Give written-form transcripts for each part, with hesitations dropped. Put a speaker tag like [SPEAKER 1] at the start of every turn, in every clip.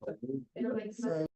[SPEAKER 1] So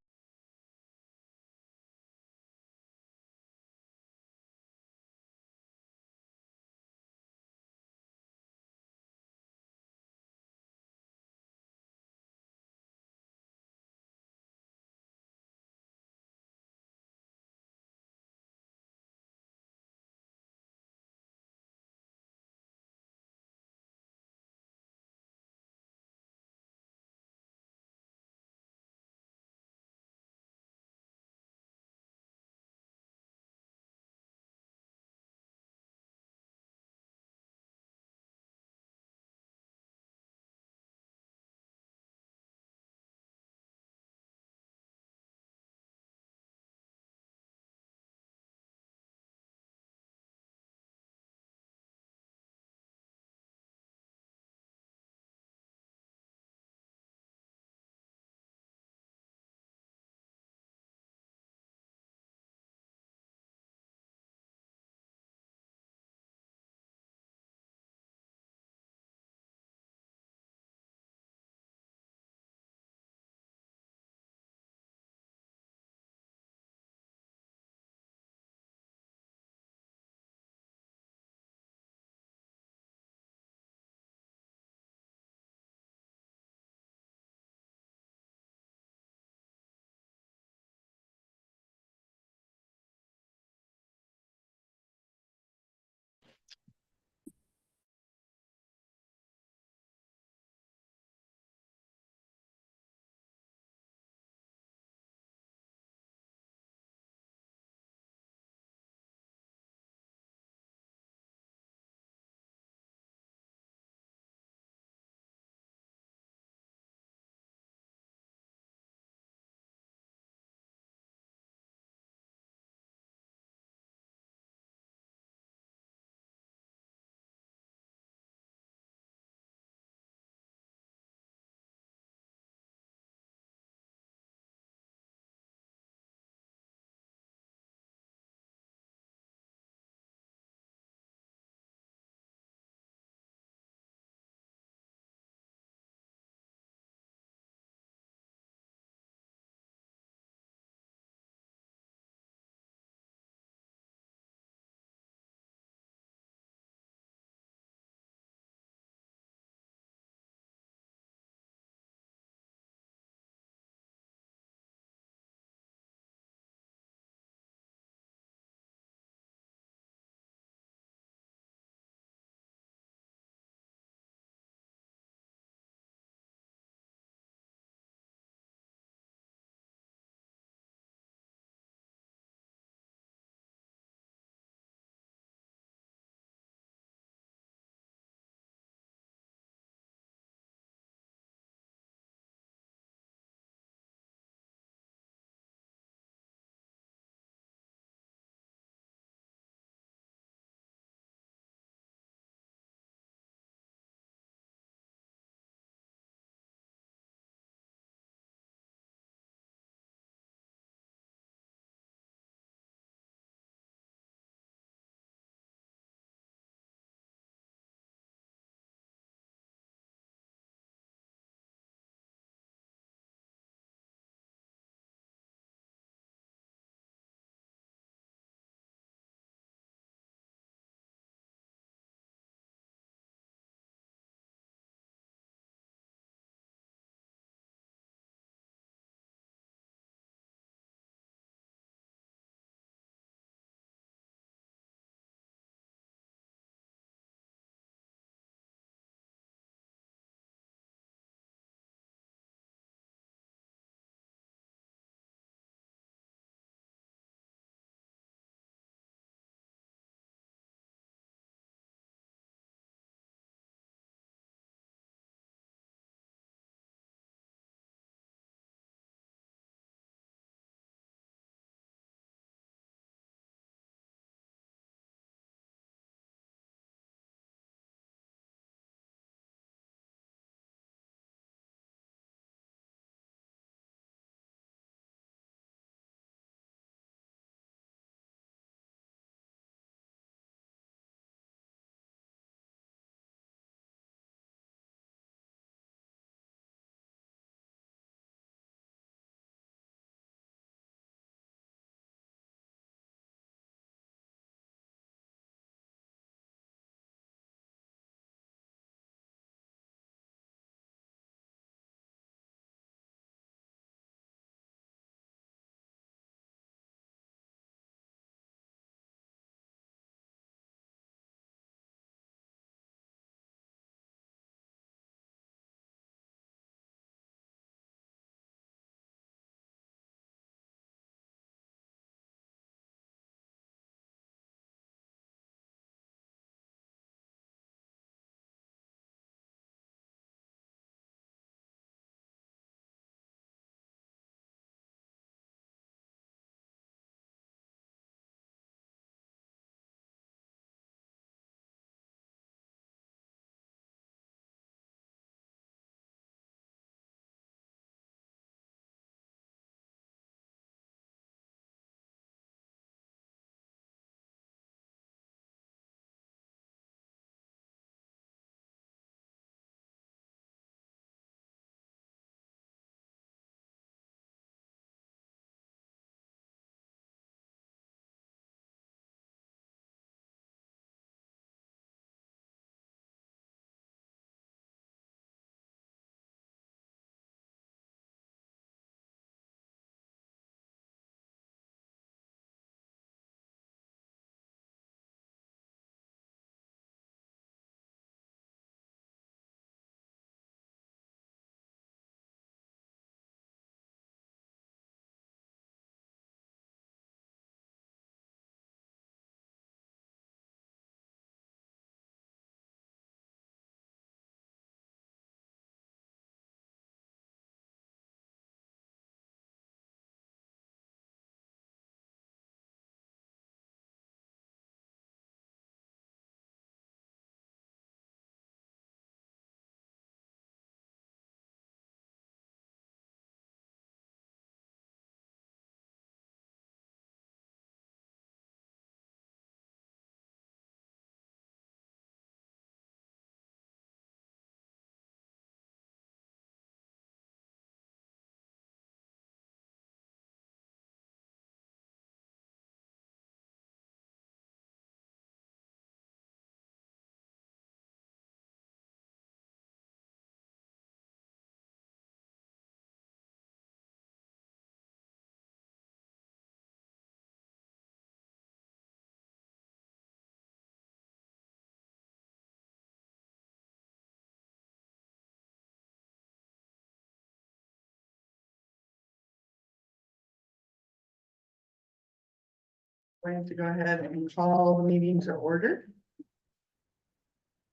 [SPEAKER 1] going to go ahead and call the meeting to order.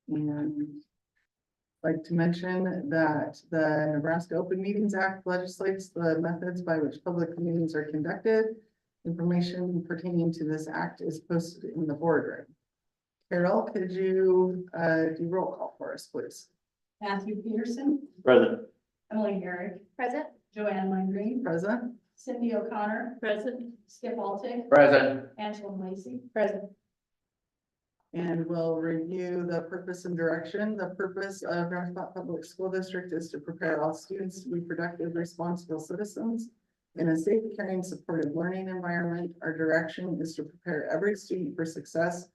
[SPEAKER 1] And I'd like to mention that the Nebraska Open Meetings Act legislates the methods by which public meetings are conducted. Information pertaining to this act is posted in the boardroom. Carol, could you do roll call for us, please?
[SPEAKER 2] Matthew Peterson,
[SPEAKER 3] Present.
[SPEAKER 2] Emily Garrick,
[SPEAKER 4] Present.
[SPEAKER 2] Joanne Green,
[SPEAKER 1] Present.
[SPEAKER 2] Cindy O'Connor,
[SPEAKER 4] Present.
[SPEAKER 2] Skip Altig,
[SPEAKER 3] Present.
[SPEAKER 2] Angela Lacey.
[SPEAKER 4] Present.
[SPEAKER 1] And we'll review the purpose and direction. The purpose of North Platte Public School District is to prepare all students to be productive, responsible citizens in a safe, caring, supportive learning environment. Our direction is to prepare every student for success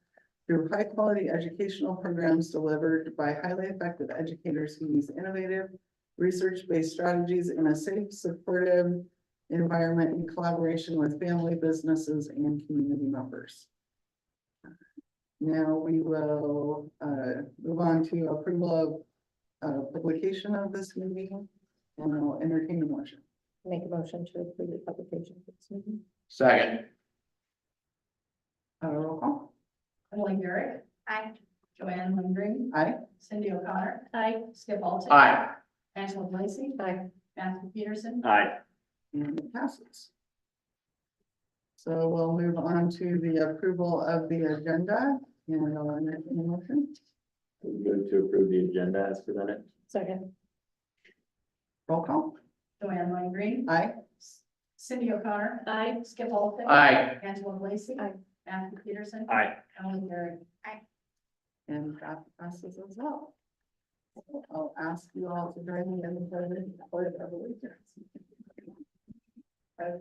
[SPEAKER 1] through high-quality educational programs delivered by highly effective educators who use innovative, research-based strategies in a safe, supportive environment in collaboration with family, businesses, and community members. Now we will move on to approval of publication of this meeting, and I'll entertain a motion.
[SPEAKER 4] Make a motion to approve the publication for this meeting.
[SPEAKER 3] Second.
[SPEAKER 1] Roll call.
[SPEAKER 2] Emily Garrick.
[SPEAKER 4] Aye.
[SPEAKER 2] Joanne Green,
[SPEAKER 1] Aye.
[SPEAKER 2] Cindy O'Connor,
[SPEAKER 4] Aye.
[SPEAKER 2] Skip Altig.
[SPEAKER 3] Aye.
[SPEAKER 2] Angela Lacey.
[SPEAKER 4] Aye.
[SPEAKER 2] Matthew Peterson.
[SPEAKER 3] Aye.
[SPEAKER 1] And it passes. So we'll move on to the approval of the agenda, and I'll entertain a motion.
[SPEAKER 3] Good to approve the agenda as presented.
[SPEAKER 4] Second.
[SPEAKER 1] Roll call.
[SPEAKER 2] Joanne Green,
[SPEAKER 1] Aye.
[SPEAKER 2] Cindy O'Connor,
[SPEAKER 4] Aye.
[SPEAKER 2] Skip Altig.
[SPEAKER 3] Aye.
[SPEAKER 2] Angela Lacey.
[SPEAKER 4] Aye.
[SPEAKER 2] Matthew Peterson.
[SPEAKER 3] Aye.
[SPEAKER 2] Emily Garrick.
[SPEAKER 1] And that passes as well. I'll ask you all to join me in the pledge of allegiance.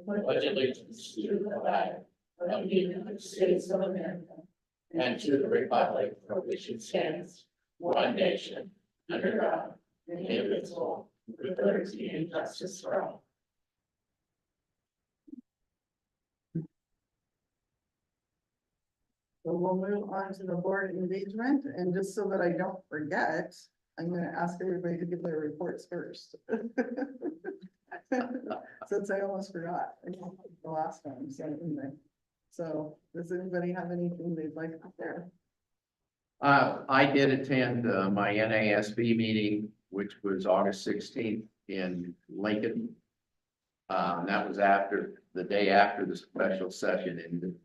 [SPEAKER 3] Pledge allegiance to the flag of the United States of America and to the republic for which it stands, one nation, under God, indivisible, with liberty and justice for all.
[SPEAKER 1] So we'll move on to the board engagement, and just so that I don't forget, I'm gonna ask everybody to give their reports first. Since I almost forgot the last time, so anyway. So does anybody have anything they'd like to share?
[SPEAKER 5] I did attend my NASB meeting, which was August 16th in Lincoln. That was the day after the special session ended.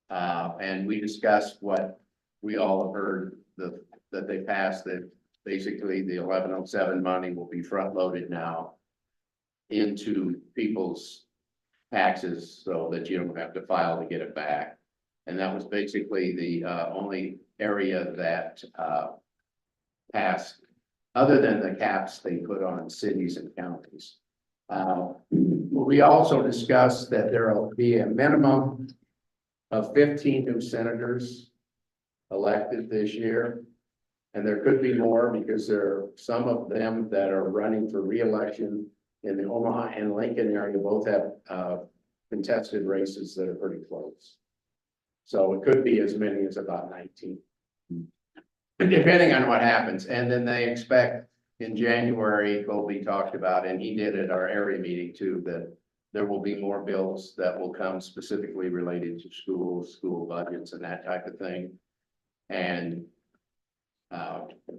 [SPEAKER 5] And we discussed what we all have heard, that they passed, that basically the 1107 money will be front loaded now into people's taxes so that you don't have to file to get it back. And that was basically the only area that passed, other than the caps they put on cities and counties. We also discussed that there will be a minimum of 15 new senators elected this year. And there could be more because there are some of them that are running for re-election in the Omaha and Lincoln area, both have contested races that are pretty close. So it could be as many as about 19, depending on what happens. And then they expect in January, Colby talked about, and he did at our area meeting too, that there will be more bills that will come specifically related to schools, school budgets and that type of thing. And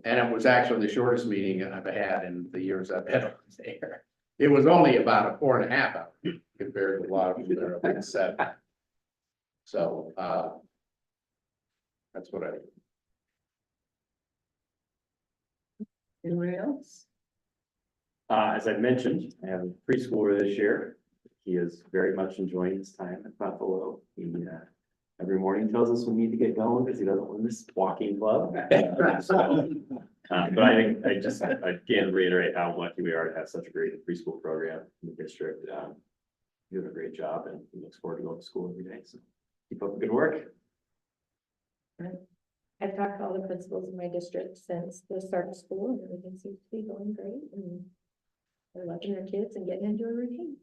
[SPEAKER 5] it was actually the shortest meeting I've had in the years I've been on there. It was only about 4.5 hours compared to a lot of them that are about 7. So, that's what I.
[SPEAKER 1] Anybody else?
[SPEAKER 3] As I mentioned, I have a preschooler this year. He is very much enjoying his time at Buffalo. He every morning tells us we need to get going because he doesn't want this walking club. So, but I think I can't reiterate how lucky we are to have such a great preschool program in the district. Doing a great job, and he looks forward to going to school every day. So keep up the good work.
[SPEAKER 4] I've talked to all the principals in my district since the start of school, and everything seems to be going great, and they're liking their kids and getting into a routine.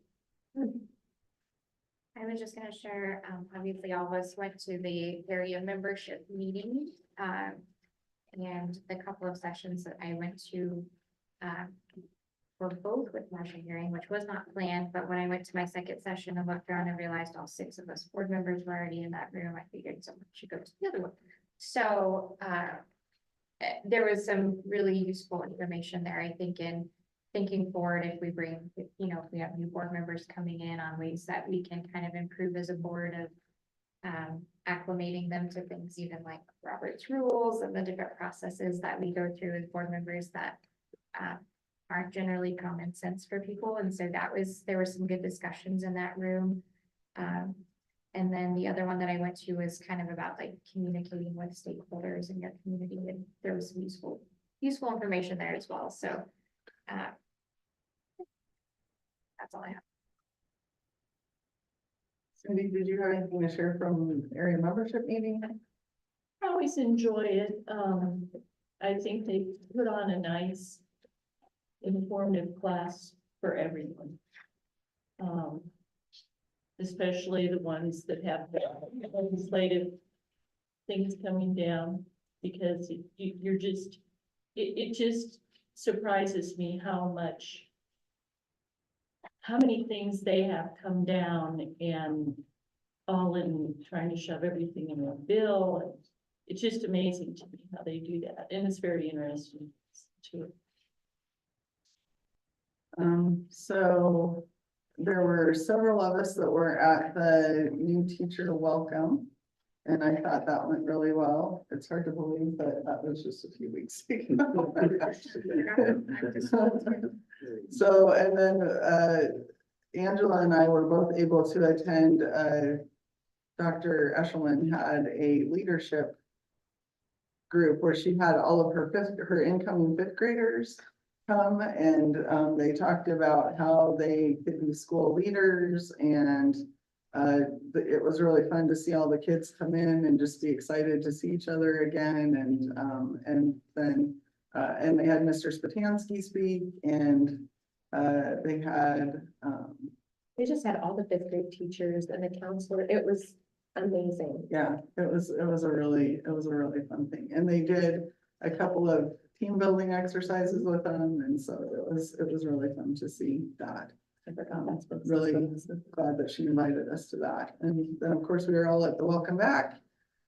[SPEAKER 6] I was just gonna share, obviously all of us went to the area membership meeting, and the couple of sessions that I went to, for both with motion hearing, which was not planned, but when I went to my second session and looked around and realized all 6 of us board members were already in that room, I figured someone should go to the other one. So, there was some really useful information there, I think, in thinking forward, if we bring, if we have new board members coming in on ways that we can kind of improve as a board of acclimating them to things, even like Robert's rules and the different processes that we go through as board members that aren't generally common sense for people. And so there were some good discussions in that room. And then the other one that I went to was kind of about like communicating with stakeholders in your community, and there was some useful information there as well. So that's all I have.
[SPEAKER 1] Cindy, did you have anything to share from area membership meeting?
[SPEAKER 7] I always enjoy it. I think they put on a nice informative class for everyone. Especially the ones that have legislative things coming down, because it just surprises me how many things they have come down, and all in trying to shove everything in a bill. It's just amazing to me how they do that, and it's very interesting too.
[SPEAKER 1] So there were several of us that were at the new teacher welcome, and I thought that went really well. It's hard to believe, but that was just a few weeks ago. So, and then Angela and I were both able to attend. Dr. Eshelman had a leadership group where she had all of her incoming fifth graders come, and they talked about how they could be school leaders, and it was really fun to see all the kids come in and just be excited to see each other again. And they had Mr. Spatansky speak, and they had
[SPEAKER 4] They just had all the 5th grade teachers and the counselor. It was amazing.
[SPEAKER 1] yeah, it was a really fun thing. And they did a couple of team building exercises with them, and so it was really fun to see that. Really glad that she invited us to that. And then, of course, we were all at the welcome back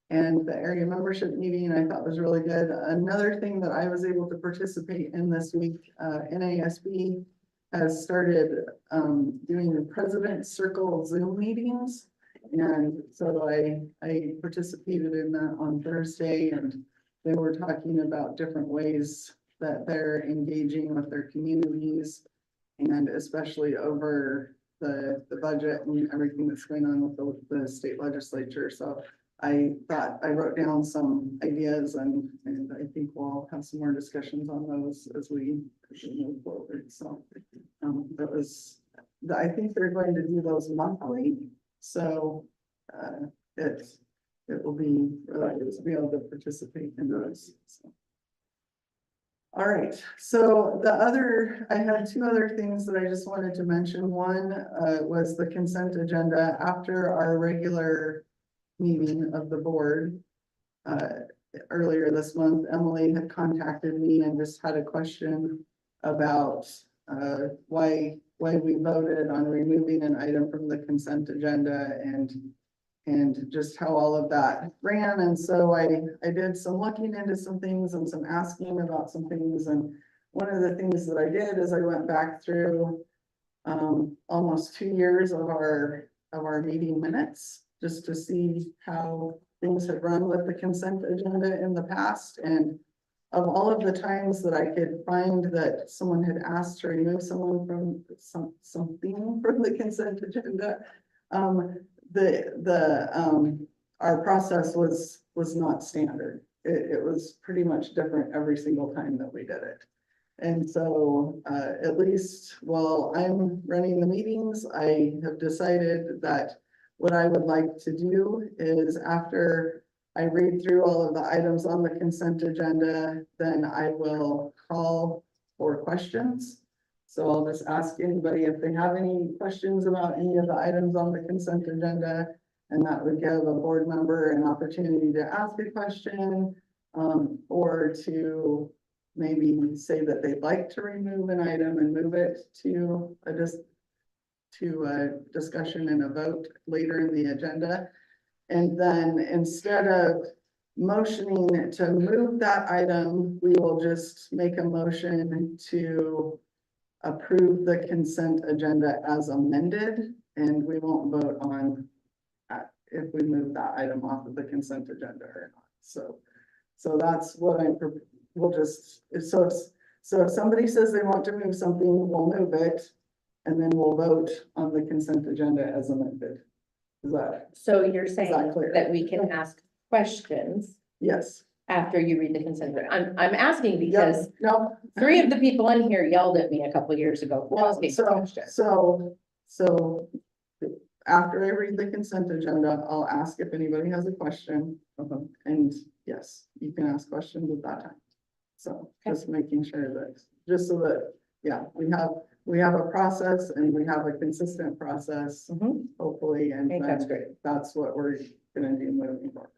[SPEAKER 1] and the area membership meeting, I thought was really good. Another thing that I was able to participate in this week, NASB has started doing the President's Circle Zoom meetings. And so I participated in that on Thursday, and they were talking about different ways that they're engaging with their communities, and especially over the budget and everything that's going on with the state legislature. So I thought I wrote down some ideas, and I think we'll have some more discussions on those as we move forward. So I think they're going to do those monthly. So it will be really good to be able to participate in those. So. All right, so I had 2 other things that I just wanted to mention. One was the consent agenda. After our regular meeting of the board earlier this month, Emily had contacted me and just had a question about why we voted on removing an item from the consent agenda, and just how all of that ran. And so I did some looking into some things and some asking about some things. And one of the things that I did is I went back through almost 2 years of our meeting minutes, just to see how things had run with the consent agenda in the past. And of all of the times that I could find that someone had asked to remove someone from something from the consent agenda, our process was not standard. It was pretty much different every single time that we did it. And so at least while I'm running the meetings, I have decided that what I would like to do is, after I read through all of the items on the consent agenda, then I will call for questions. So I'll just ask anybody if they have any questions about any of the items on the consent agenda, and that would give a board member an opportunity to ask a question or to maybe say that they'd like to remove an item and move it to a discussion and a vote later in the agenda. And then instead of motioning to move that item, we will just make a motion to approve the consent agenda as amended, and we won't vote on if we move that item off of the consent agenda or not. So that's what we'll just, so if somebody says they want to move something, we'll move it, and then we'll vote on the consent agenda as amended. Is that,
[SPEAKER 4] So you're saying
[SPEAKER 1] clear?
[SPEAKER 4] that we can ask questions
[SPEAKER 1] yes?
[SPEAKER 4] after you read the consent agenda? I'm asking because
[SPEAKER 1] No.
[SPEAKER 4] 3 of the people in here yelled at me a couple years ago for asking questions.
[SPEAKER 1] So after I read the consent agenda, I'll ask if anybody has a question. And yes, you can ask questions at that time. So just making sure that, just so that, yeah, we have a process and we have a consistent process,
[SPEAKER 4] Mhm.
[SPEAKER 1] hopefully,
[SPEAKER 4] I
[SPEAKER 1] and
[SPEAKER 4] think that's great.
[SPEAKER 1] that's what we're gonna do moving forward.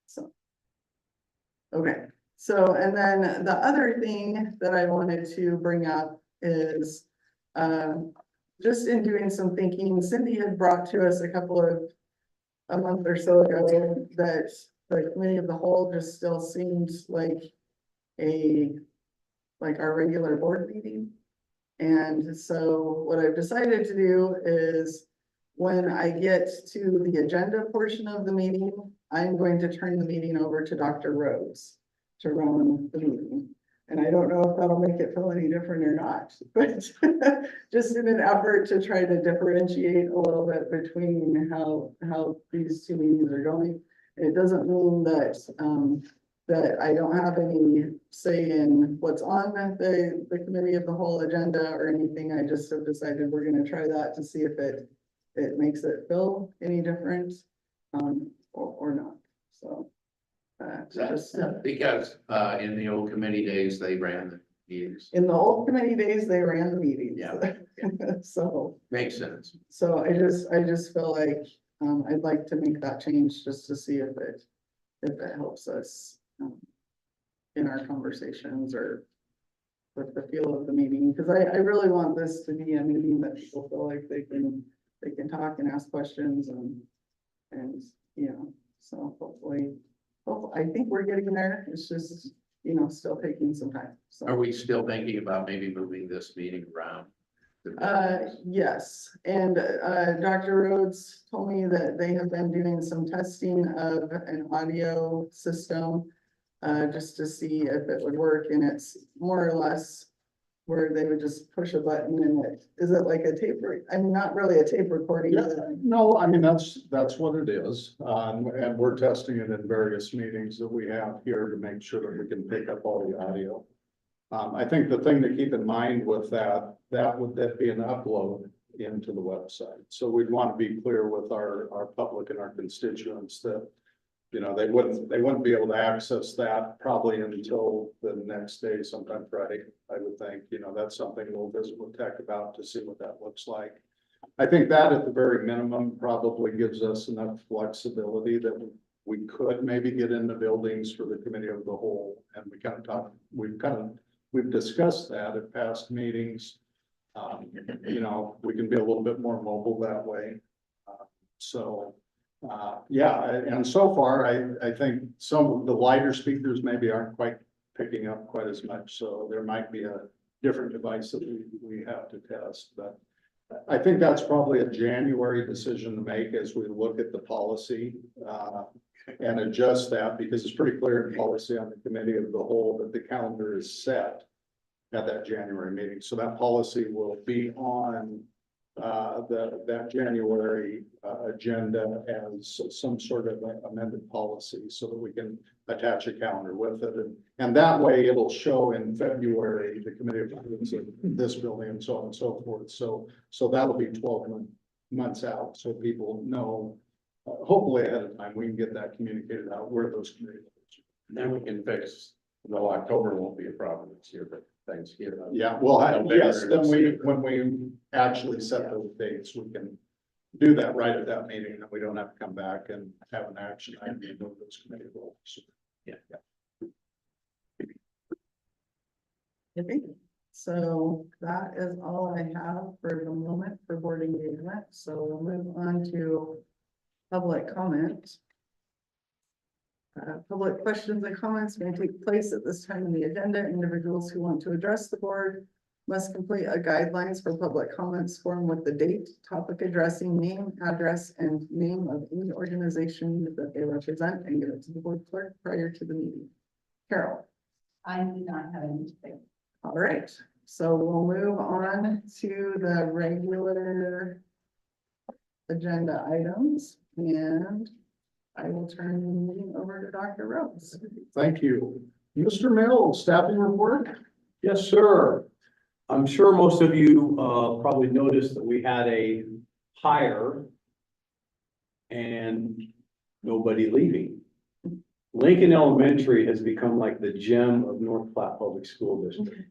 [SPEAKER 1] So. Okay, so, and then the other thing that I wanted to bring up is, just in doing some thinking, Cindy had brought to us a month or so ago, that the committee of the whole just still seems like our regular board meeting. And so what I've decided to do is, when I get to the agenda portion of the meeting, I'm going to turn the meeting over to Dr. Rhodes to run the meeting. And I don't know if that'll make it feel any different or not, but just in an effort to try to differentiate a little bit between how these two meetings are going. It doesn't mean that, that I don't have any say in what's on the committee of the whole agenda or anything. I just have decided we're gonna try that to see if it makes it feel any different, or not, so. Just,
[SPEAKER 5] Because, in the old committee days, they ran the meetings.
[SPEAKER 1] in the old committee days, they ran the meetings.
[SPEAKER 5] Yeah.
[SPEAKER 1] So,
[SPEAKER 5] Makes sense.
[SPEAKER 1] so I just feel like, I'd like to make that change just to see if it helps us, in our conversations or with the feel of the meeting, because I really want this to be a meeting that people feel like they can talk and ask questions and, you know, so hopefully, I think we're getting there. It's just, you know, still taking some time, so.
[SPEAKER 5] Are we still thinking about maybe moving this meeting around?
[SPEAKER 1] Yes, and, Dr. Rhodes told me that they have been doing some testing of an audio system, just to see if it would work, and it's more or less where they would just push a button and is it like a tape, I mean, not really a tape recording.
[SPEAKER 8] Yeah, no, I mean, that's what it is. And we're testing it in various meetings that we have here to make sure that we can pick up all the audio. I think the thing to keep in mind with that would be an upload into the website. So we'd want to be clear with our public and our constituents that, you know, they wouldn't be able to access that probably until the next day, sometime Friday, I would think. You know, that's something we'll visit with tech about to see what that looks like. I think that at the very minimum probably gives us enough flexibility that we could maybe get into buildings for the committee of the whole. And we kind of talked, we've discussed that at past meetings. You know, we can be a little bit more mobile that way. Yeah, and so far, I think some of the lighter speakers maybe aren't quite picking up quite as much, so there might be a different device that we have to test, but I think that's probably a January decision to make as we look at the policy, and adjust that, because it's pretty clear in policy on the committee of the whole that the calendar is set at that January meeting, so that policy will be on that January agenda as some sort of amended policy so that we can attach a calendar with it. And that way it'll show in February, the committee of this building and so on and so forth. So that'll be 12 months out. So people know, hopefully ahead of time, we can get that communicated out where those committees.
[SPEAKER 5] Then we can fix, no, October won't be a problem this year, but Thanksgiving.
[SPEAKER 8] Yeah, well,
[SPEAKER 5] November
[SPEAKER 8] yes, then
[SPEAKER 5] next year.
[SPEAKER 8] when we actually set those dates, we can do that right at that meeting, and we don't have to come back and have an action item to move those committee roles.
[SPEAKER 5] Yeah.
[SPEAKER 1] Okay, so that is all I have for the moment for board engagement, so we'll move on to public comment. Public questions and comments may take place at this time in the agenda. Individuals who want to address the board must complete a guidelines for public comments form with the date, topic addressing, name, address, and name of any organization that they represent, and give it to the board clerk prior to the meeting. Carol.
[SPEAKER 2] I do not have anything.
[SPEAKER 1] All right, so we'll move on to the regular agenda items, and I will turn the meeting over to Dr. Rose.
[SPEAKER 8] Thank you. Mr. Mills, staffing report?
[SPEAKER 9] Yes, sir. I'm sure most of you probably noticed that we had a hire and nobody leaving. Lincoln Elementary has become like the gem of North Platte Public School District.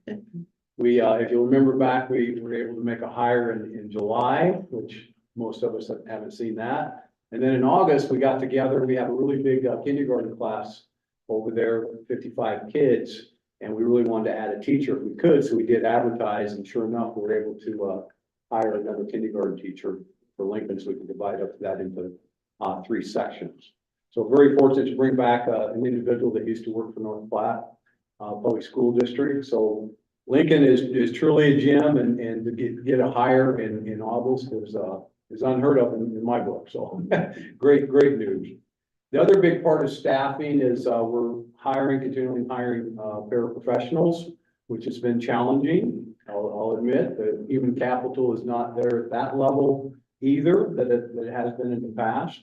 [SPEAKER 9] We, if you'll remember back, we were able to make a hire in July, which most of us haven't seen that. And then in August, we got together, we have a really big kindergarten class over there, 55 kids. And we really wanted to add a teacher if we could, so we did advertise, and sure enough, we were able to hire another kindergarten teacher for Lincoln, so we could divide up that into 3 sections. So very fortunate to bring back an individual that used to work for North Platte Public School District. So Lincoln is truly a gem, and to get a hire in August is unheard of in my book. So great news. The other big part of staffing is we're continually hiring paraprofessionals, which has been challenging. I'll admit that human capital is not there at that level either that it has been in the past.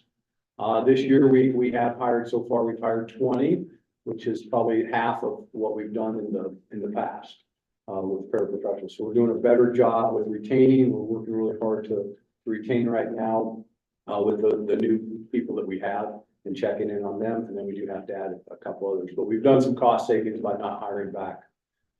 [SPEAKER 9] This year we have hired, so far we've hired 20, which is probably half of what we've done in the past with paraprofessionals. So we're doing a better job with retaining. We're working really hard to retain right now with the new people that we have, and checking in on them. And then we do have to add a couple others, but we've done some cost savings by not hiring back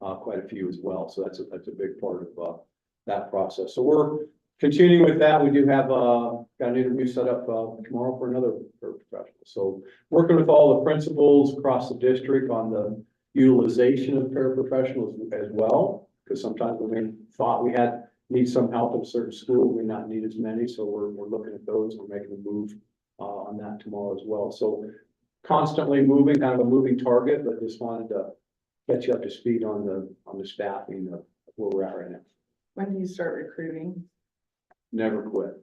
[SPEAKER 9] quite a few as well. So that's a big part of that process. So we're continuing with that. We do have got an interview set up tomorrow for another paraprofessional. So working with all the principals across the district on the utilization of paraprofessionals as well, because sometimes we thought we need some help in certain schools, we not need as many. So we're looking at those. We're making a move on that tomorrow as well. So constantly moving, kind of a moving target, but just wanted to catch you up to speed on the staffing of where we're at right now.
[SPEAKER 1] When do you start recruiting?
[SPEAKER 9] Never quit.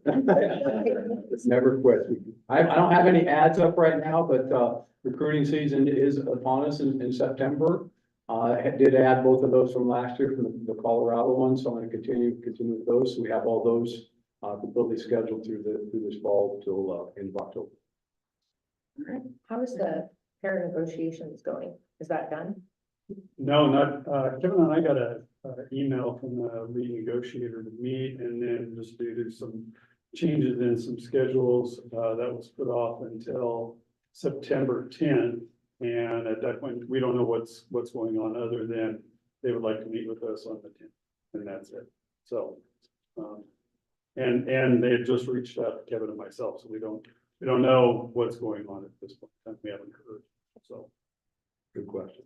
[SPEAKER 9] Never quit. I don't have any ads up right now, but recruiting season is upon us in September. I did add both of those from last year, from the Colorado one, so I'm going to continue with those. So we have all those completely scheduled through this fall till end of October.
[SPEAKER 4] How is the pair negotiations going? Is that done?
[SPEAKER 10] No, not, Kevin and I got a email from the lead negotiator to meet, and then just due to some changes in some schedules, that was put off until September 10th. And at that point, we don't know what's going on, other than they would like to meet with us on the 10th, and that's it. So, and they had just reached out to Kevin and myself, so we don't know what's going on at this point. We haven't heard. So,
[SPEAKER 9] Good question.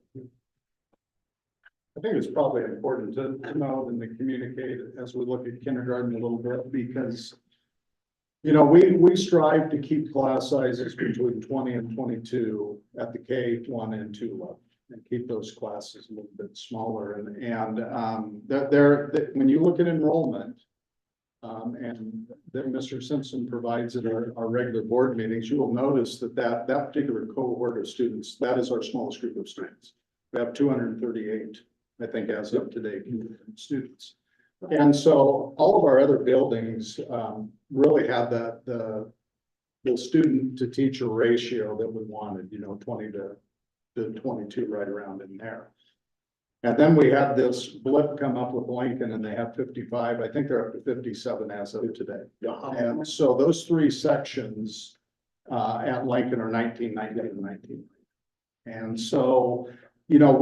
[SPEAKER 8] I think it's probably important to know and to communicate as we look at kindergarten a little bit, because you know, we strive to keep class sizes between 20 and 22 at the K1 and 2 level, and keep those classes a little bit smaller. And when you look at enrollment, and then Mr. Simpson provides at our regular board meetings, you will notice that particular cohort of students, that is our smallest group of students. We have 238, I think, as of today, students. And so all of our other buildings really had the student to teacher ratio that we wanted, you know, 20 to 22, right around in there. And then we had this blip come up with Lincoln, and they have 55. I think they're up to 57 as of today. And so those 3 sections at Lincoln are 19, 19, and 19. And so, you know,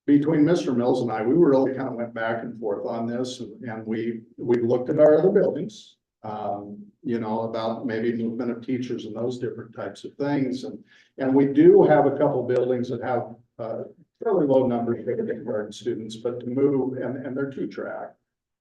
[SPEAKER 8] between Mr. Mills and I, we really kind of went back and forth on this, and we looked at our other buildings, you know, about maybe movement of teachers and those different types of things. And we do have a couple buildings that have fairly low numbers for kindergarten students, but to move, and they're two-track.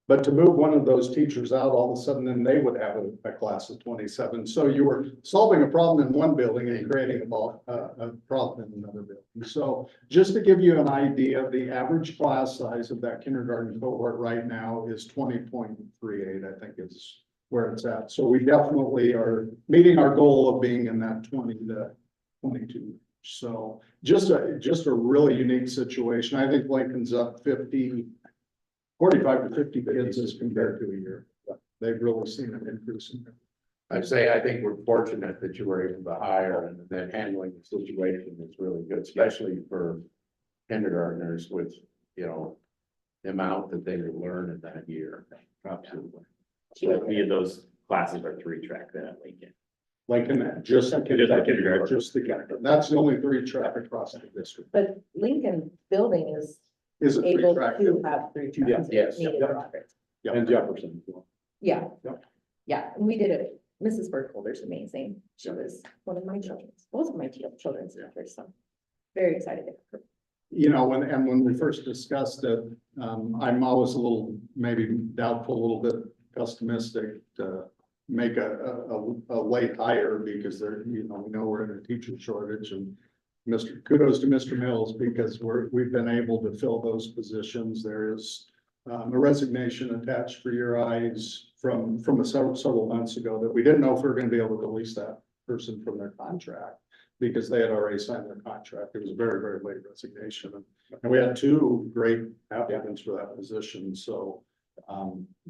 [SPEAKER 8] But to move one of those teachers out, all of a sudden, then they would have a class of 27. So you were solving a problem in one building and creating a problem in another building. So just to give you an idea, the average class size of that kindergarten cohort right now is 20.38, I think is where it's at. So we definitely are meeting our goal of being in that 20 to 22. So just a really unique situation. I think Lincoln's up 45 to 50 kids as compared to a year. They've really seen an increase in there.
[SPEAKER 5] I think we're fortunate that you were able to hire and then handling the situation is really good, especially for kindergartners with, you know, the amount that they would learn in that year.
[SPEAKER 3] Absolutely. So many of those classes are three-track then at Lincoln.
[SPEAKER 8] Lincoln, just the
[SPEAKER 3] kindergarten.
[SPEAKER 8] just the kindergarten. That's the only three-track across the district.
[SPEAKER 2] But Lincoln building is
[SPEAKER 8] Is it
[SPEAKER 2] able
[SPEAKER 8] three-track?
[SPEAKER 2] to have three tracks.
[SPEAKER 5] Yes.
[SPEAKER 2] Needed progress.
[SPEAKER 9] And Jefferson. as well.
[SPEAKER 2] Yeah.
[SPEAKER 9] Yep.
[SPEAKER 2] Yeah, and we did it. Mrs. Burkholder's amazing. She was one of my children's, both of my children's teachers, so very excited.
[SPEAKER 8] You know, when we first discussed it, I'm always a little, maybe doubtful, a little bit pessimistic to make a late hire because we know we're in a teacher shortage and kudos to Mr. Mills because we've been able to fill those positions. There is a resignation attached for your eyes from several months ago that we didn't know if we were going to be able to release that person from their contract because they had already signed their contract. It was a very, very late resignation. And we had two great applicants for that position. So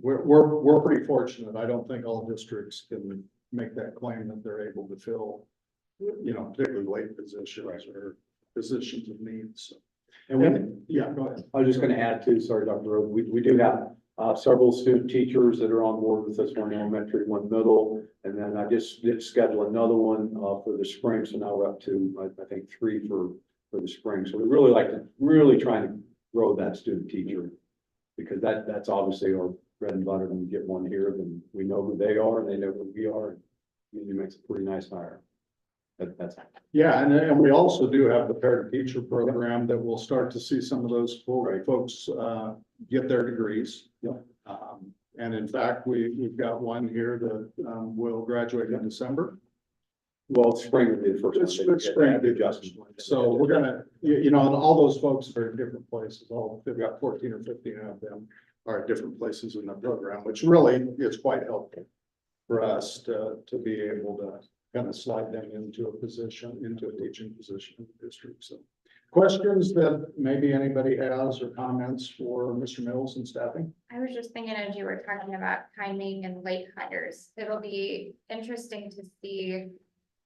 [SPEAKER 8] we're pretty fortunate. I don't think all districts can make that claim that they're able to fill, particularly late positions or positions of need. So, yeah, go ahead.
[SPEAKER 9] I was just gonna add too, sorry, Dr. Rhodes, we do have several student teachers that are on board with this, one elementary, one middle. And then I just did schedule another one for the spring, so now we're up to, I think, 3 for the spring. So we really trying to grow that student teacher. Because that's obviously our bread and butter. When we get one here, then we know who they are and they know who we are. And it usually makes a pretty nice hire. That's.
[SPEAKER 8] Yeah, and we also do have the parent teacher program that we'll start to see some of those folks get their degrees.
[SPEAKER 9] Yeah.
[SPEAKER 8] And in fact, we've got one here that will graduate in December.
[SPEAKER 9] Well, spring would be the first.
[SPEAKER 8] It's spring. So we're gonna, and all those folks are in different places. They've got 14 or 15 of them are at different places in the program, which really is quite helpful for us to be able to kind of slide them into a teaching position in the district. So questions that maybe anybody has or comments for Mr. Mills and staffing?
[SPEAKER 6] I was just thinking as you were talking about timing and late hires, it'll be interesting to see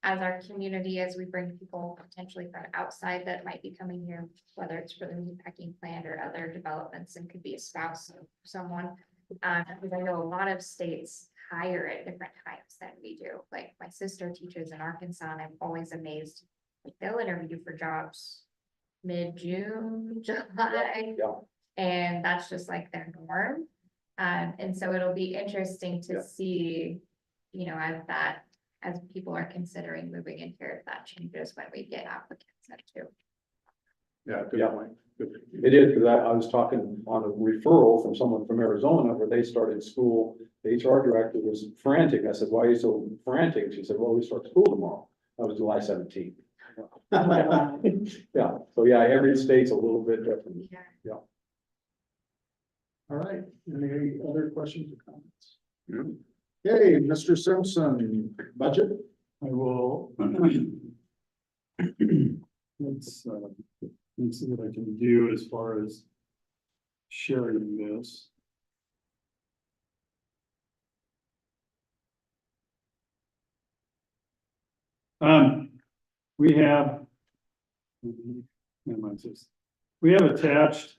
[SPEAKER 6] as our community, as we bring people potentially from outside that might be coming here, whether it's for the meatpacking plant or other developments and could be a spouse of someone. Because I know a lot of states hire at different times than we do. Like my sister teaches in Arkansas and I'm always amazed. Like they'll interview for jobs mid-June, July.
[SPEAKER 9] Yeah.
[SPEAKER 6] And that's just like their norm. And so it'll be interesting to see, as people are considering moving in here, if that changes when we get applicants in too.
[SPEAKER 8] Yeah, good point.
[SPEAKER 9] It is, because I was talking on a referral from someone from Arizona where they started school. The HR director was frantic. I said, why are you so frantic? She said, well, we start school tomorrow. That was July 17th. Yeah, so yeah, every state's a little bit different.
[SPEAKER 6] Yeah.
[SPEAKER 8] All right, any other questions or comments? Okay, Mr. Simpson, budget?
[SPEAKER 10] I will. Let's see what I can do as far as sharing this. We have. We have attached.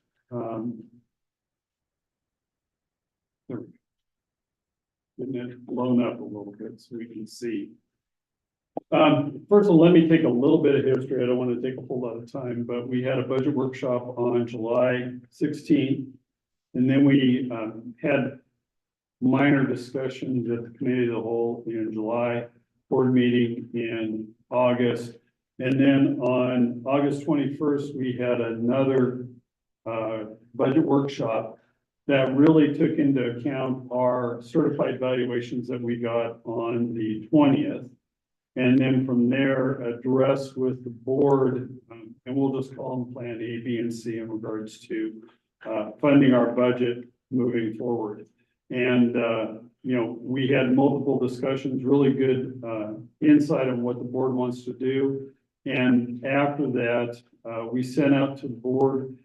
[SPEAKER 10] Getting it blown up a little bit so we can see. First of all, let me take a little bit of history. I don't want to take a whole lot of time, but we had a budget workshop on July 16th. And then we had minor discussions at the committee of the whole in July, board meeting in August. And then on August 21st, we had another budget workshop that really took into account our certified valuations that we got on the 20th. And then from there, address with the board, and we'll just call them Plan A, B, and C in regards to funding our budget moving forward. And, you know, we had multiple discussions, really good insight on what the board wants to do. And after that, we sent out to the board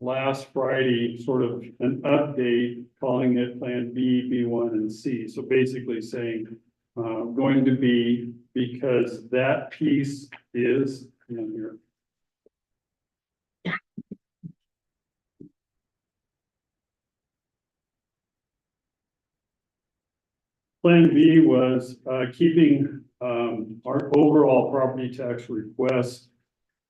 [SPEAKER 10] last Friday, sort of an update, calling it Plan B, B1, and C. So basically saying, going to be, because that piece is in here. Plan B was keeping our overall property tax request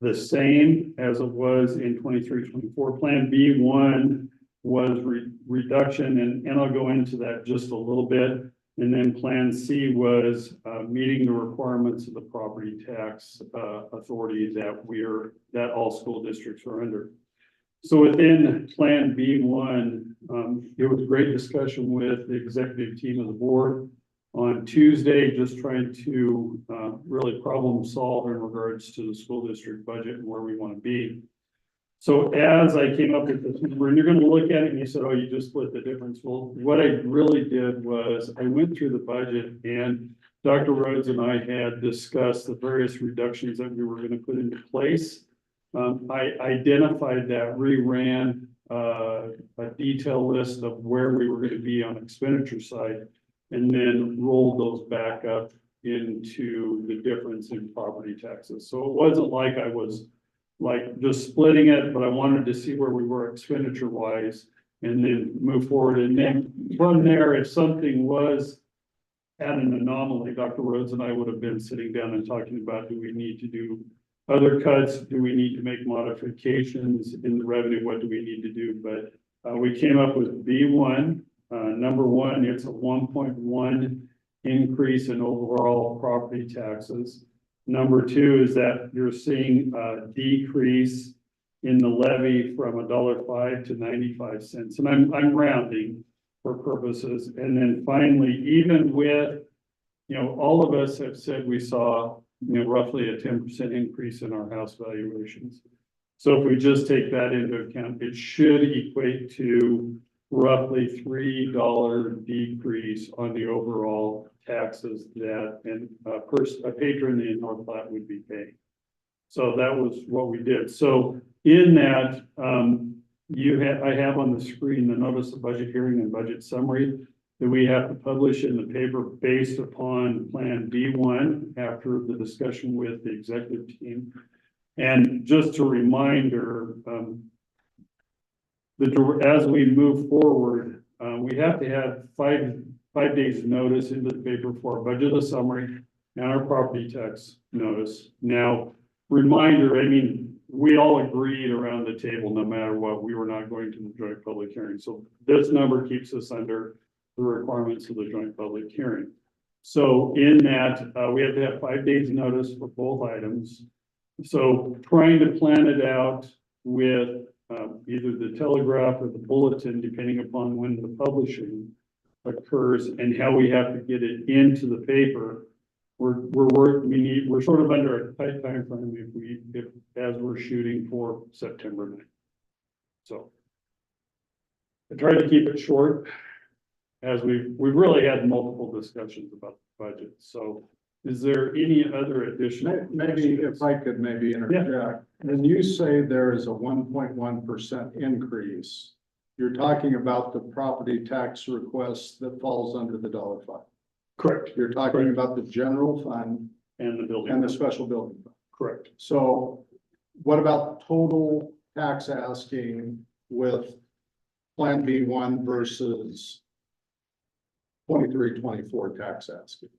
[SPEAKER 10] the same as it was in 23-24. Plan B1 was reduction, and I'll go into that just a little bit. And then Plan C was meeting the requirements of the property tax authority that all school districts are under. So within Plan B1, it was great discussion with the executive team of the board on Tuesday, just trying to really problem solve in regards to the school district budget and where we want to be. So as I came up with this number, and you're going to look at it and you said, oh, you just split the difference. Well, what I really did was I went through the budget, and Dr. Rhodes and I had discussed the various reductions that we were going to put into place. I identified that, reran a detailed list of where we were going to be on expenditure side, and then rolled those back up into the difference in property taxes. So it wasn't like I was like just splitting it, but I wanted to see where we were expenditure wise and then move forward. And then from there, if something was at an anomaly, Dr. Rhodes and I would have been sitting down and talking about, do we need to do other cuts? Do we need to make modifications in the revenue? What do we need to do? But we came up with B1. Number one, it's a 1.1 increase in overall property taxes. Number two is that you're seeing a decrease in the levy from $1.05 to 95 cents. And I'm rounding for purposes. And then finally, even with, you know, all of us have said we saw, you know, roughly a 10% increase in our house valuations. So if we just take that into account, it should equate to roughly $3 decrease on the overall taxes that a patron in North Platte would be paying. So that was what we did. So in that, I have on the screen the notice of budget hearing and budget summary that we have to publish in the paper based upon Plan B1 after the discussion with the executive team. And just a reminder, as we move forward, we have to have five days notice into the paper for our budget summary and our property tax notice. Now, reminder, I mean, we all agreed around the table, no matter what, we were not going to the joint public hearing. So this number keeps us under the requirements of the joint public hearing. So in that, we have to have 5 days notice for both items. So trying to plan it out with either the telegraph or the bulletin, depending upon when the publishing occurs and how we have to get it into the paper. We're sort of under a tight time frame as we're shooting for September 9th. So I tried to keep it short as we've really had multiple discussions about the budget. So is there any other additional?
[SPEAKER 8] Maybe if I could maybe interject, when you say there is a 1.1% increase, you're talking about the property tax request that falls under the $1.05.
[SPEAKER 10] Correct.
[SPEAKER 8] You're talking about the general fund
[SPEAKER 10] And the building.
[SPEAKER 8] and the special building fund.
[SPEAKER 10] Correct.
[SPEAKER 8] So what about total tax asking with Plan B1 versus 23-24 tax asking?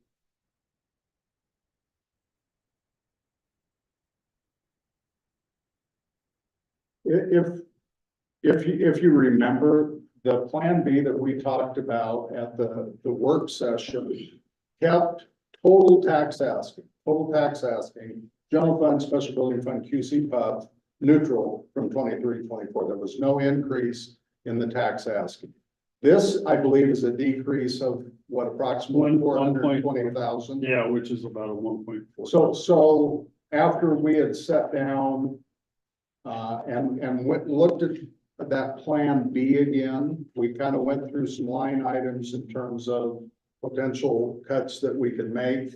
[SPEAKER 8] If you remember, the Plan B that we talked about at the work session kept total tax asking general fund, special building fund, QC pub, neutral from 23-24. There was no increase in the tax asking. This, I believe, is a decrease of what, approximately
[SPEAKER 10] One point-
[SPEAKER 8] 420,000.
[SPEAKER 10] Yeah, which is about a 1.4.
[SPEAKER 8] So after we had sat down looked at that plan B again, we kind of went through some line items in terms of potential cuts that we could make.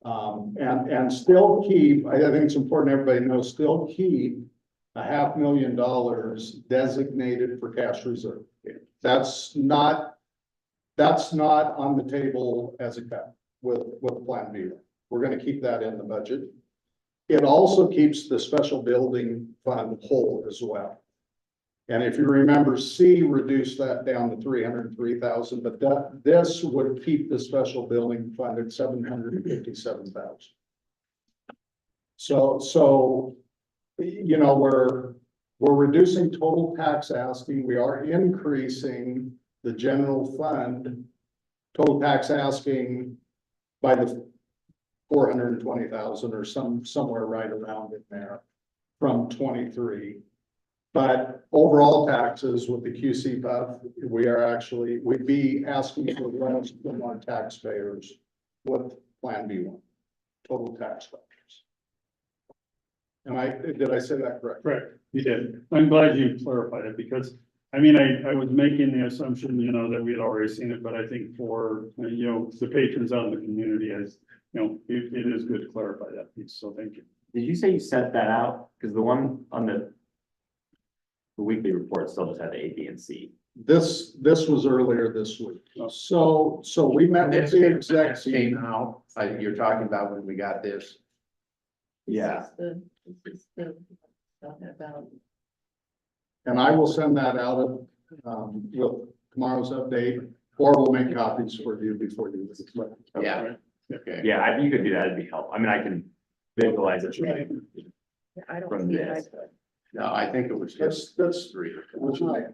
[SPEAKER 8] And still keep, I think it's important everybody knows, still keep $500,000 designated for cash reserve. That's not on the table as a cut with Plan B. We're gonna keep that in the budget. It also keeps the special building fund whole as well. And if you remember, C reduced that down to 303,000, but this would keep the special building fund at 757,000. So, you know, we're reducing total tax asking. We are increasing the general fund total tax asking by the 420,000 or somewhere right around in there from 23. But overall taxes with the QC buff, we'd be asking for less from our taxpayers with Plan B1, total tax dollars. Did I say that correct?
[SPEAKER 10] Correct, you did. I'm glad you clarified it because, I mean, I was making the assumption, you know, that we had already seen it, but I think for, you know, the patrons out in the community, as, you know, it is good to clarify that piece, so thank you.
[SPEAKER 3] Did you say you sent that out? Because the one on the weekly report still just had the A, B, and C.
[SPEAKER 8] This was earlier this week. So we met with the exec team.
[SPEAKER 5] Came out, you're talking about when we got this.
[SPEAKER 3] Yeah.
[SPEAKER 7] This is the stuff about.
[SPEAKER 8] And I will send that out with tomorrow's update, or we'll make copies for you before you.
[SPEAKER 5] Yeah. Okay.
[SPEAKER 3] Yeah, you could do that, it'd be helpful. I mean, I can visualize it.
[SPEAKER 2] I don't
[SPEAKER 3] From
[SPEAKER 2] see it.
[SPEAKER 3] this.
[SPEAKER 5] No, I think it was just
[SPEAKER 8] That's
[SPEAKER 5] three.
[SPEAKER 8] which night?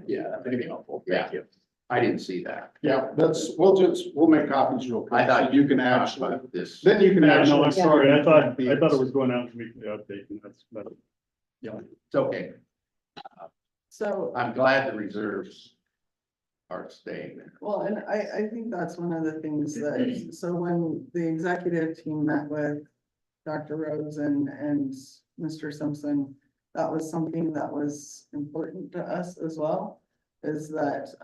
[SPEAKER 5] Yeah, that'd be helpful. Thank you. I didn't see that.
[SPEAKER 8] Yeah, we'll make copies real quick.
[SPEAKER 5] I thought
[SPEAKER 8] you can actually,
[SPEAKER 5] About this.
[SPEAKER 8] then you can
[SPEAKER 10] Yeah,
[SPEAKER 8] actually.
[SPEAKER 10] no, I'm sorry, I thought it was going out to weekly update and that's better.
[SPEAKER 5] It's okay.
[SPEAKER 1] So,
[SPEAKER 5] I'm glad the reserves are staying there.
[SPEAKER 1] well, and I think that's one of the things that, so when the executive team met with Dr. Rose and Mr. Simpson, that was something that was important to us as well, is that,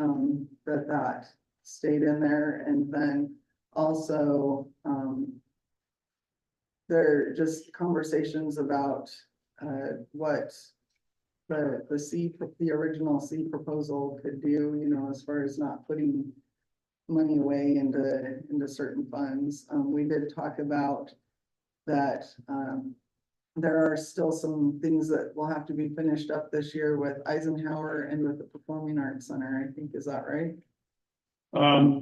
[SPEAKER 1] that stayed in there. And then also, there are just conversations about, what the original C proposal could do, you know, as far as not putting money away into certain funds. We did talk about that, there are still some things that will have to be finished up this year with Eisenhower and with the Performing Arts Center, I think, is that right?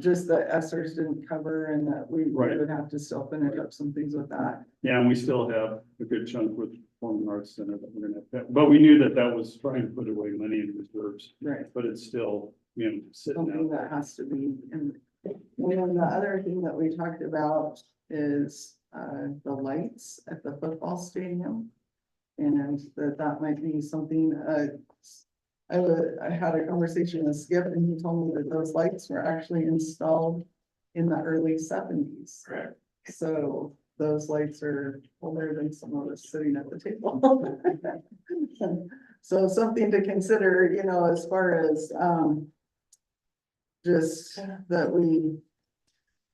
[SPEAKER 1] Just that ESSERS didn't cover and that we
[SPEAKER 10] Right.
[SPEAKER 1] would have to still finish up some things with that.
[SPEAKER 10] Yeah, and we still have a good chunk with Performing Arts Center that we're gonna have, but we knew that was trying to put away money in reserves,
[SPEAKER 1] Right.
[SPEAKER 10] but it's still, you know, sitting
[SPEAKER 1] Something
[SPEAKER 10] out
[SPEAKER 1] that
[SPEAKER 10] there.
[SPEAKER 1] has to be, and then the other thing that we talked about is, the lights at the football stadium. And that might be something, I had a conversation with Skip and he told me that those lights were actually installed in the early 70s.
[SPEAKER 5] Correct.
[SPEAKER 1] So those lights are older than some of us sitting at the table. So something to consider, you know, as far as, just that we,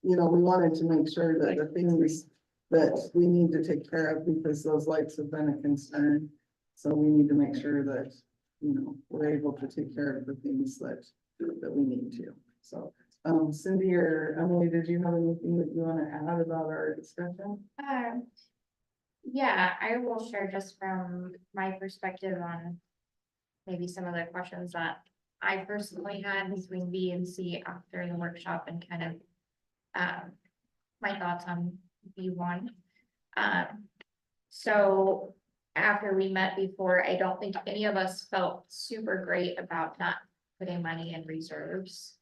[SPEAKER 1] you know, we wanted to make sure that the things that we need to take care of, because those lights have been a concern. So we need to make sure that, you know, we're able to take care of the things that we need to. So, Cindy or Emily, did you have anything that you want to add about our discussion?
[SPEAKER 6] Yeah, I will share just from my perspective on maybe some of the questions that I personally had between B and C after the workshop and kind of my thoughts on B1. So after we met before, I don't think any of us felt super great about not putting money in reserves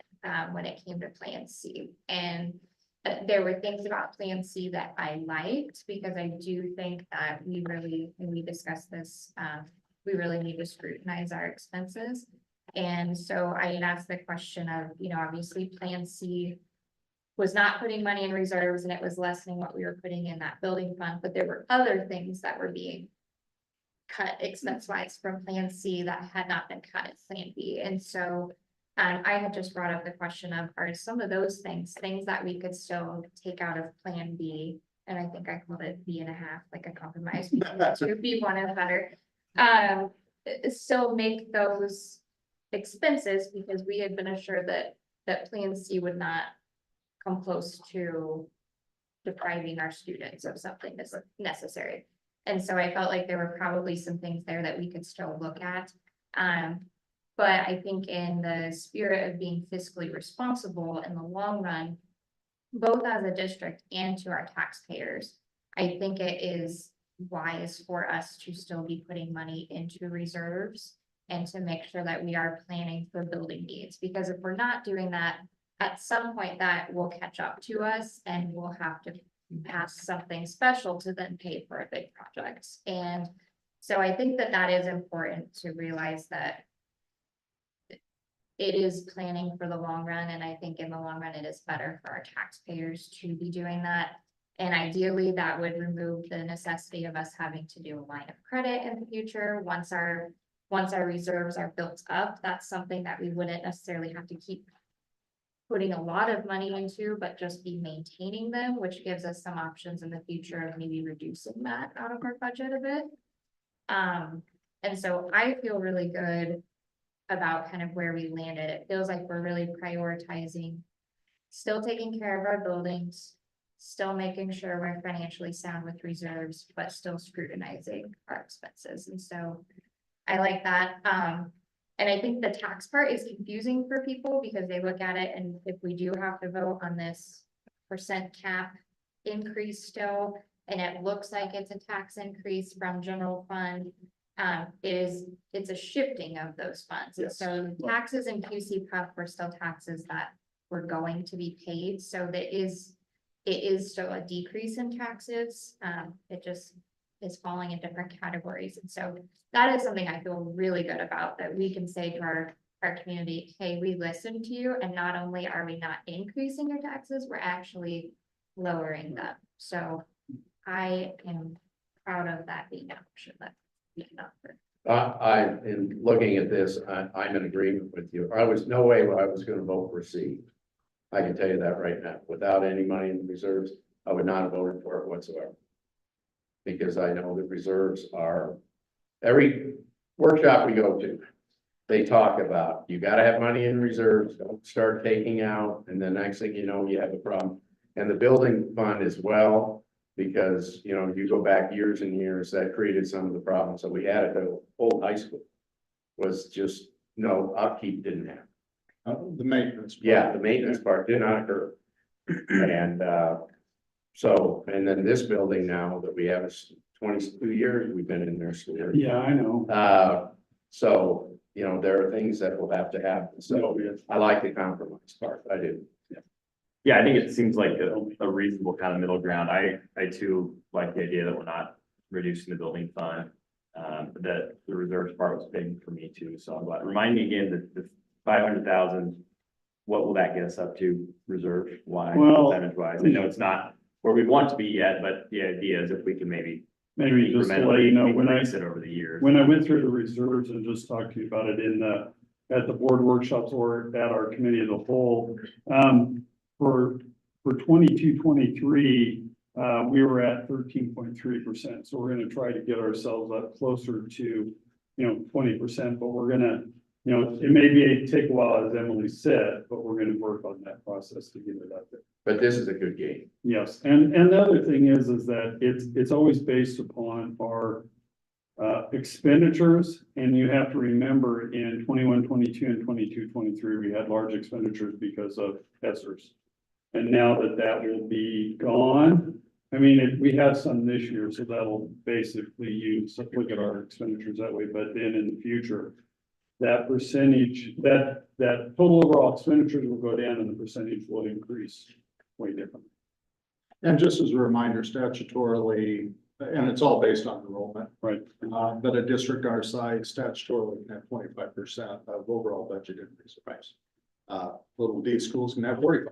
[SPEAKER 6] when it came to Plan C. And there were things about Plan C that I liked, because I do think that we really, and we discussed this, we really need to scrutinize our expenses. And so I had asked the question of, obviously Plan C was not putting money in reserves and it was lessening what we were putting in that building fund, but there were other things that were being cut expense wise from Plan C that had not been cut at Plan B. And so I had just brought up the question of, are some of those things that we could still take out of Plan B? And I think I called it B.5, like a compromise, to be one of better. Still make those expenses, because we had been assured that Plan C would not come close to depriving our students of something that's necessary. And so I felt like there were probably some things there that we could still look at. But I think in the spirit of being fiscally responsible in the long run, both as a district and to our taxpayers, I think it is wise for us to still be putting money into reserves and to make sure that we are planning for building needs. Because if we're not doing that, at some point that will catch up to us and we'll have to pass something special to then pay for a big project. And so I think that is important to realize, that it is planning for the long run. And I think in the long run, it is better for our taxpayers to be doing that. And ideally, that would remove the necessity of us having to do a line of credit in the future. Once our reserves are built up, that's something that we wouldn't necessarily have to keep putting a lot of money into, but just be maintaining them, which gives us some options in the future of maybe reducing that out of our budget a bit. And so I feel really good about kind of where we landed. It feels like we're really prioritizing, still taking care of our buildings, still making sure we're financially sound with reserves, but still scrutinizing our expenses. And so I like that. And I think the tax part is confusing for people, because they look at it, and if we do have to vote on this percent cap increase still, and it looks like it's a tax increase from general fund, it's a shifting of those funds. And
[SPEAKER 8] Yes.
[SPEAKER 6] so taxes and QC puff were still taxes that were going to be paid. So it is still a decrease in taxes. It just is falling in different categories. And so that is something I feel really good about, that we can say to our community, hey, we listened to you, and not only are we not increasing your taxes, we're actually lowering them. So I am proud of that being an option that we can offer.
[SPEAKER 5] In looking at this, I'm in agreement with you. No way I was gonna vote for C. I can tell you that right now. Without any money in the reserves, I would not have voted for it whatsoever. Because I know that reserves are, every workshop we go to, they talk about, you gotta have money in reserves, don't start taking out, and the next thing you know, you have a problem. And the building fund as well, because, you go back years and years, that created some of the problems that we had at the old high school. Was just, no upkeep didn't happen.
[SPEAKER 8] The maintenance. part.
[SPEAKER 5] Yeah, the maintenance part did not occur. And, and then this building now that we have is 22 years, we've been in their school.
[SPEAKER 10] Yeah, I know.
[SPEAKER 5] So, there are things that will have to happen. So I like the compromise part. I do.
[SPEAKER 3] Yeah, I think it seems like a reasonable kind of middle ground. I too like the idea that we're not reducing the building fund. That the reserves part was big for me too. So I'm glad. Remind me again that the 500,000, what will that get us up to reserve wise,
[SPEAKER 10] Well,
[SPEAKER 3] percentage wise? I know it's not where we want to be yet, but the idea is if we can maybe
[SPEAKER 10] just to let you know, when I
[SPEAKER 3] increase it over the years.
[SPEAKER 10] When I went through the reserves and just talked to you about it at the board workshops or at our committee as a whole, for 22-23, we were at 13.3%. So we're gonna try to get ourselves up closer to, 20%, but we're gonna, it may take a while, as Emily said, but we're gonna work on that process to get it up there.
[SPEAKER 5] But this is a good game.
[SPEAKER 10] Yes, and the other thing is that it's always based upon our expenditures, and you have to remember in 21-22 and 22-23, we had large expenditures because of ESSERs. And now that will be gone, I mean, we have some this year, so that'll basically look at our expenditures that way, but then in the future, that percentage, that total overall expenditures will go down and the percentage will increase way different.
[SPEAKER 8] And just as a reminder, statutorily, and it's all based on enrollment.
[SPEAKER 10] Right.
[SPEAKER 8] But a district our size statutorily can have 25% of overall budget increase. Little D schools can have 45%.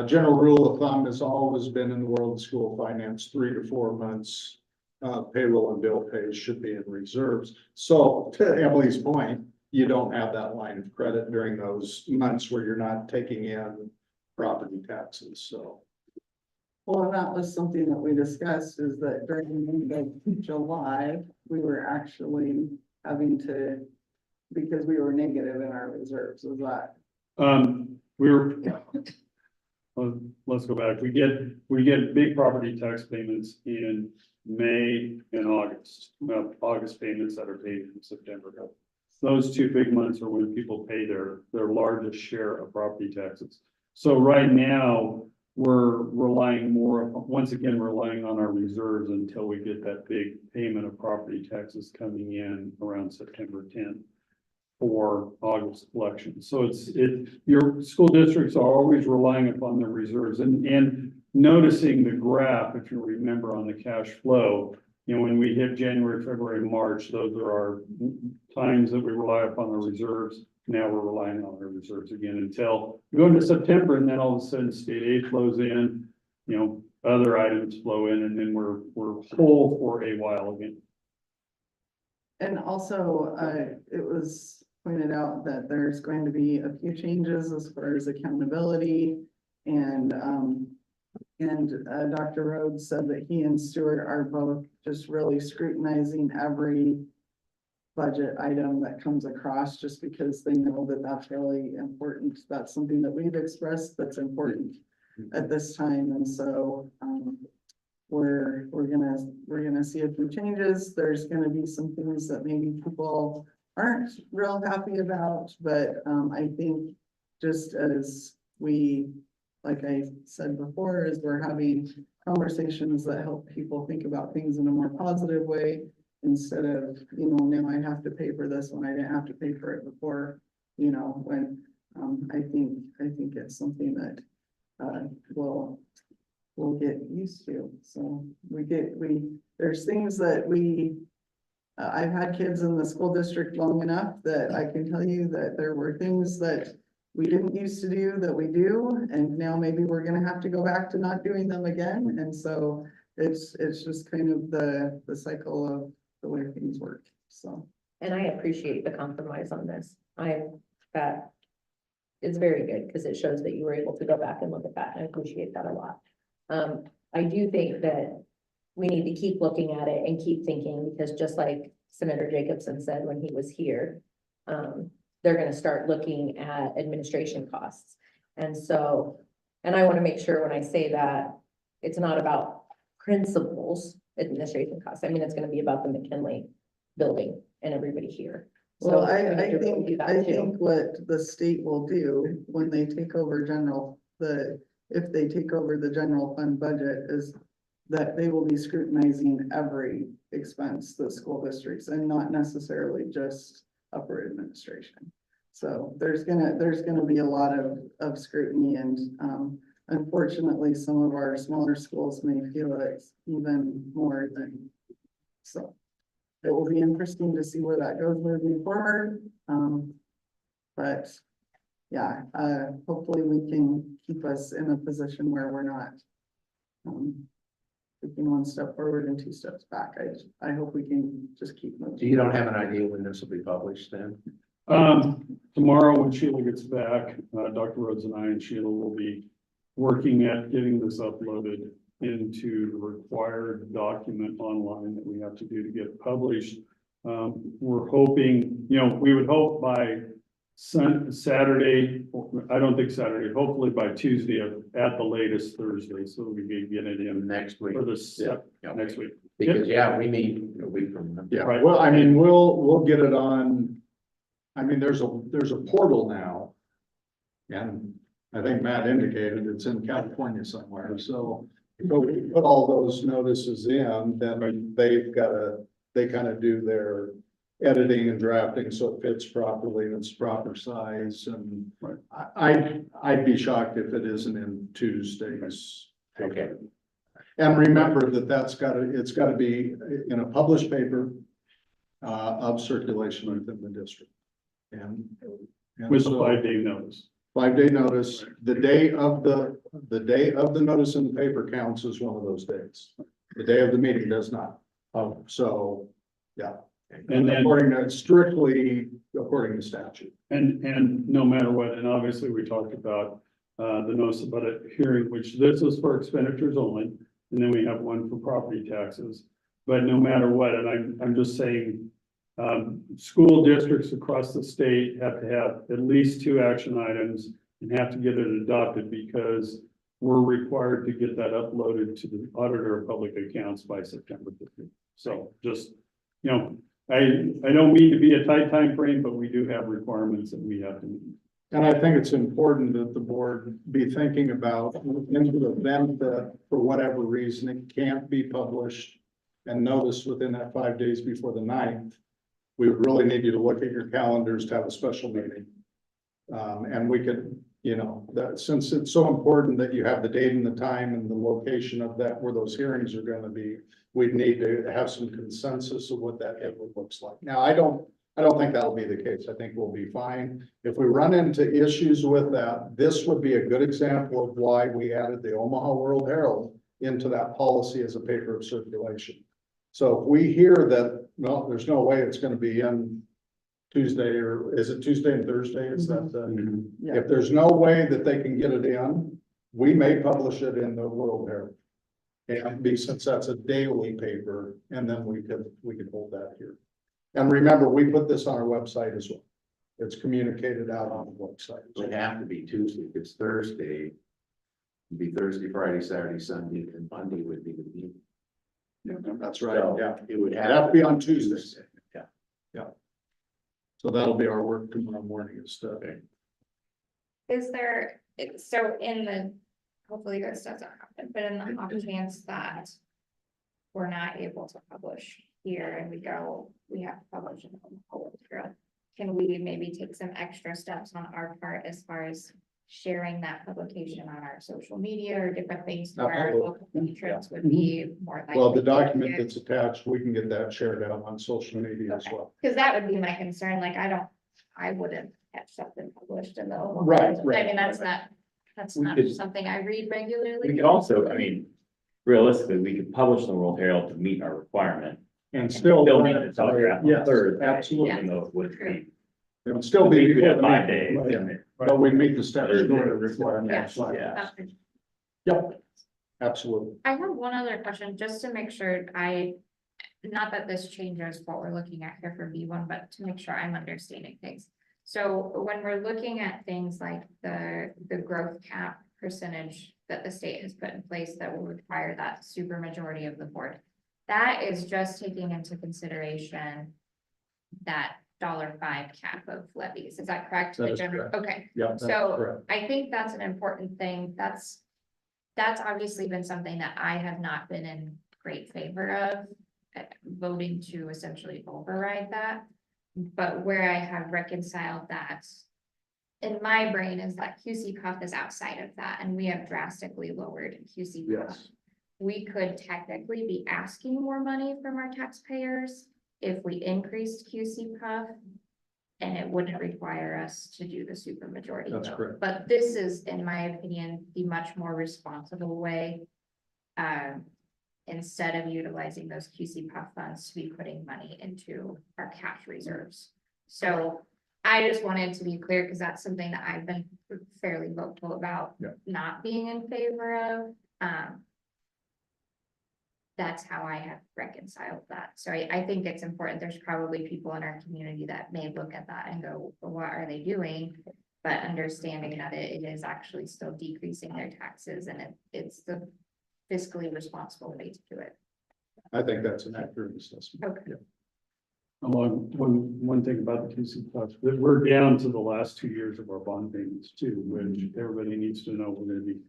[SPEAKER 8] General rule of thumb has always been in the world of school finance, 3 to 4 months. Payroll and bill pays should be in reserves. So to Emily's point, you don't have that line of credit during those months where you're not taking in property taxes, so.
[SPEAKER 1] Well, and that was something that we discussed, is that during the month of July, we were actually having to, because we were negative in our reserves, was that?
[SPEAKER 10] Let's go back. We get big property tax payments in May and August. August payments that are paid in September. Those 2 big months are when people pay their largest share of property taxes. So right now, we're relying on our reserves until we get that big payment of property taxes coming in around September 10th for August collection. So your school districts are always relying upon their reserves, and noticing the graph, if you remember on the cash flow, when we hit January, February, March, those are our times that we rely upon the reserves. Now we're relying on our reserves again until we go into September, and then all of a sudden state aid flows in, other items flow in, and then we're whole for a while again.
[SPEAKER 1] And also, it was pointed out that there's going to be a few changes as far as accountability. And Dr. Rhodes said that he and Stuart are both just really scrutinizing every budget item that comes across, just because they know that that's really important. That's something that we've expressed that's important at this time. And so, we're gonna see a few changes. There's gonna be some things that maybe people aren't real happy about, but I think just as we, like I said before, is we're having conversations that help people think about things in a more positive way, instead of, now I have to pay for this when I didn't have to pay for it before, when I think it's something that we'll get used to. So there's things that I've had kids in the school district long enough that I can tell you that there were things that we didn't used to do that we do, and now maybe we're gonna have to go back to not doing them again. And so it's just kind of the cycle of the way things work, so.
[SPEAKER 2] And I appreciate the compromise on this. It's very good because it shows that you were able to go back and look at that. I appreciate that a lot. I do think that we need to keep looking at it and keep thinking, because just like Senator Jacobson said when he was here, they're going to start looking at administration costs. And so, and I want to make sure when I say that, it's not about principals administration costs. I mean, it's going to be about the McKinley building and everybody here.
[SPEAKER 1] Well,
[SPEAKER 2] So we need
[SPEAKER 1] I
[SPEAKER 2] to really do that too.
[SPEAKER 1] think what the state will do when they take over if they take over the general fund budget, is that they will be scrutinizing every expense the school districts, and not necessarily just upper administration. So there's gonna be a lot of scrutiny, and unfortunately, some of our smaller schools may feel it's even more than so. It will be interesting to see where that goes moving forward. But yeah, hopefully we can keep us in a position where we're not taking one step forward and 2 steps back. I hope we can just keep moving.
[SPEAKER 5] So you don't have an idea when this will be published then?
[SPEAKER 10] Tomorrow when Sheila gets back, Dr. Rhodes and I and Sheila will be working at getting this uploaded into the required document online that we have to do to get published. We're hoping, we would hope by Saturday, I don't think Saturday, hopefully by Tuesday at the latest Thursday, so we can get it in
[SPEAKER 5] Next week.
[SPEAKER 10] for this, next week.
[SPEAKER 5] Because, we meet a week from now.
[SPEAKER 8] Yeah,
[SPEAKER 10] Right.
[SPEAKER 8] well, I mean, we'll get it on, I mean, there's a portal now. And I think Matt indicated it's in California somewhere, so we put all those notices in, then they kind of do their editing and drafting so it fits properly and it's proper size, and I'd be shocked if it isn't in Tuesday's
[SPEAKER 5] Okay.
[SPEAKER 8] And remember that it's gotta be in a published paper of circulation within the district. And
[SPEAKER 10] With a
[SPEAKER 8] so
[SPEAKER 10] 5-day notice.
[SPEAKER 8] 5-day notice, the day of the notice in the paper counts as one of those days. The day of the meeting does not. So, yeah.
[SPEAKER 10] And then-
[SPEAKER 8] Strictly according to statute.
[SPEAKER 10] And no matter what, and obviously we talked about the notice about a hearing, which this is for expenditures only. And then we have one for property taxes. But no matter what, and I'm just saying, school districts across the state have to have at least 2 action items and have to get it adopted because we're required to get that uploaded to the auditor of public accounts by September 15th. So just, you know, I don't mean to be a tight time frame, but we do have requirements that we have to meet.
[SPEAKER 8] And I think it's important that the board be thinking about in the event that for whatever reason it can't be published and noticed within that 5 days before the 9th. We would really need you to look at your calendars to have a special meeting. And we could, that since it's so important that you have the date and the time and the location of that, where those hearings are gonna be, we'd need to have some consensus of what that looks like. Now, I don't think that'll be the case. I think we'll be fine. If we run into issues with that, this would be a good example of why we added the Omaha World Herald into that policy as a paper of circulation. So if we hear that, no, there's no way it's gonna be in Tuesday, or is it Tuesday and Thursday? Is that
[SPEAKER 1] Yeah.
[SPEAKER 8] if there's no way that they can get it in, we may publish it in the World Herald. And since that's a daily paper, and then we could hold that here. And remember, we put this on our website as well. It's communicated out on the website.
[SPEAKER 5] It would have to be Tuesday, if it's Thursday. It'd be Thursday, Friday, Saturday, Sunday, and Monday would be the meeting.
[SPEAKER 8] That's right,
[SPEAKER 5] So
[SPEAKER 8] yeah.
[SPEAKER 5] It would
[SPEAKER 8] It'd have to be on Tuesday.
[SPEAKER 5] Yeah.
[SPEAKER 8] So that'll be our work tomorrow morning is to.
[SPEAKER 6] Is there, so in the, hopefully this doesn't happen, but in the off chance that we're not able to publish here and we have to publish in the whole world, can we maybe take some extra steps on our part as far as sharing that publication on our social media or different things to our local patrons would be more likely?
[SPEAKER 8] Well, the document that's attached, we can get that shared out on social media as well.
[SPEAKER 6] Cause that would be my concern, like I wouldn't have something published in the.
[SPEAKER 8] Right.
[SPEAKER 6] I mean, that's
[SPEAKER 3] We
[SPEAKER 6] not
[SPEAKER 3] could-
[SPEAKER 6] something I read regularly.
[SPEAKER 3] We could also, I mean, realistically, we could publish the World Herald to meet our requirement.
[SPEAKER 8] And still.
[SPEAKER 3] Still need to telegraph on
[SPEAKER 8] Yes,
[SPEAKER 3] Thursday.
[SPEAKER 8] absolutely.
[SPEAKER 3] Even though it would be.
[SPEAKER 8] It would still be.
[SPEAKER 3] We have
[SPEAKER 8] before the
[SPEAKER 3] 5
[SPEAKER 8] meeting.
[SPEAKER 3] days.
[SPEAKER 8] Yeah. But we meet the statutory requirement.
[SPEAKER 6] Yes.
[SPEAKER 3] Yeah.
[SPEAKER 8] Yep, absolutely.
[SPEAKER 6] I have one other question, just to make sure not that this changes what we're looking at here for B1, but to make sure I'm understanding things. So when we're looking at things like the growth cap percentage that the state has put in place that will require that super majority of the board, that is just taking into consideration that $5 cap of levies. Is that correct?
[SPEAKER 8] That
[SPEAKER 6] The
[SPEAKER 8] is
[SPEAKER 6] general-
[SPEAKER 8] correct.
[SPEAKER 6] Okay.
[SPEAKER 8] Yeah. that's
[SPEAKER 6] So
[SPEAKER 8] correct.
[SPEAKER 6] I think that's an important thing. That's obviously been something that I have not been in great favor of, voting to essentially override that. But where I have reconciled that in my brain is that QC puff is outside of that, and we have drastically lowered QC puff.
[SPEAKER 8] Yes.
[SPEAKER 6] We could technically be asking more money from our taxpayers if we increased QC puff. And it wouldn't require us to do the super majority
[SPEAKER 8] That's
[SPEAKER 6] vote.
[SPEAKER 8] correct.
[SPEAKER 6] But this is, in my opinion, the much more responsible way. Instead of utilizing those QC puff funds to be putting money into our cash reserves. So I just wanted to be clear, because that's something that I've been fairly vocal about
[SPEAKER 8] Yeah.
[SPEAKER 6] not being in favor of. That's how I have reconciled that. So I think it's important. There's probably people in our community that may look at that and go, well, what are they doing? But understanding that it is actually still decreasing their taxes, and it's the fiscally responsible way to do it.
[SPEAKER 8] I think that's an accurate assessment.
[SPEAKER 6] Okay.
[SPEAKER 10] One thing about the QC plus, that we're down to the last 2 years of our bond payments too, which everybody needs to know we're gonna be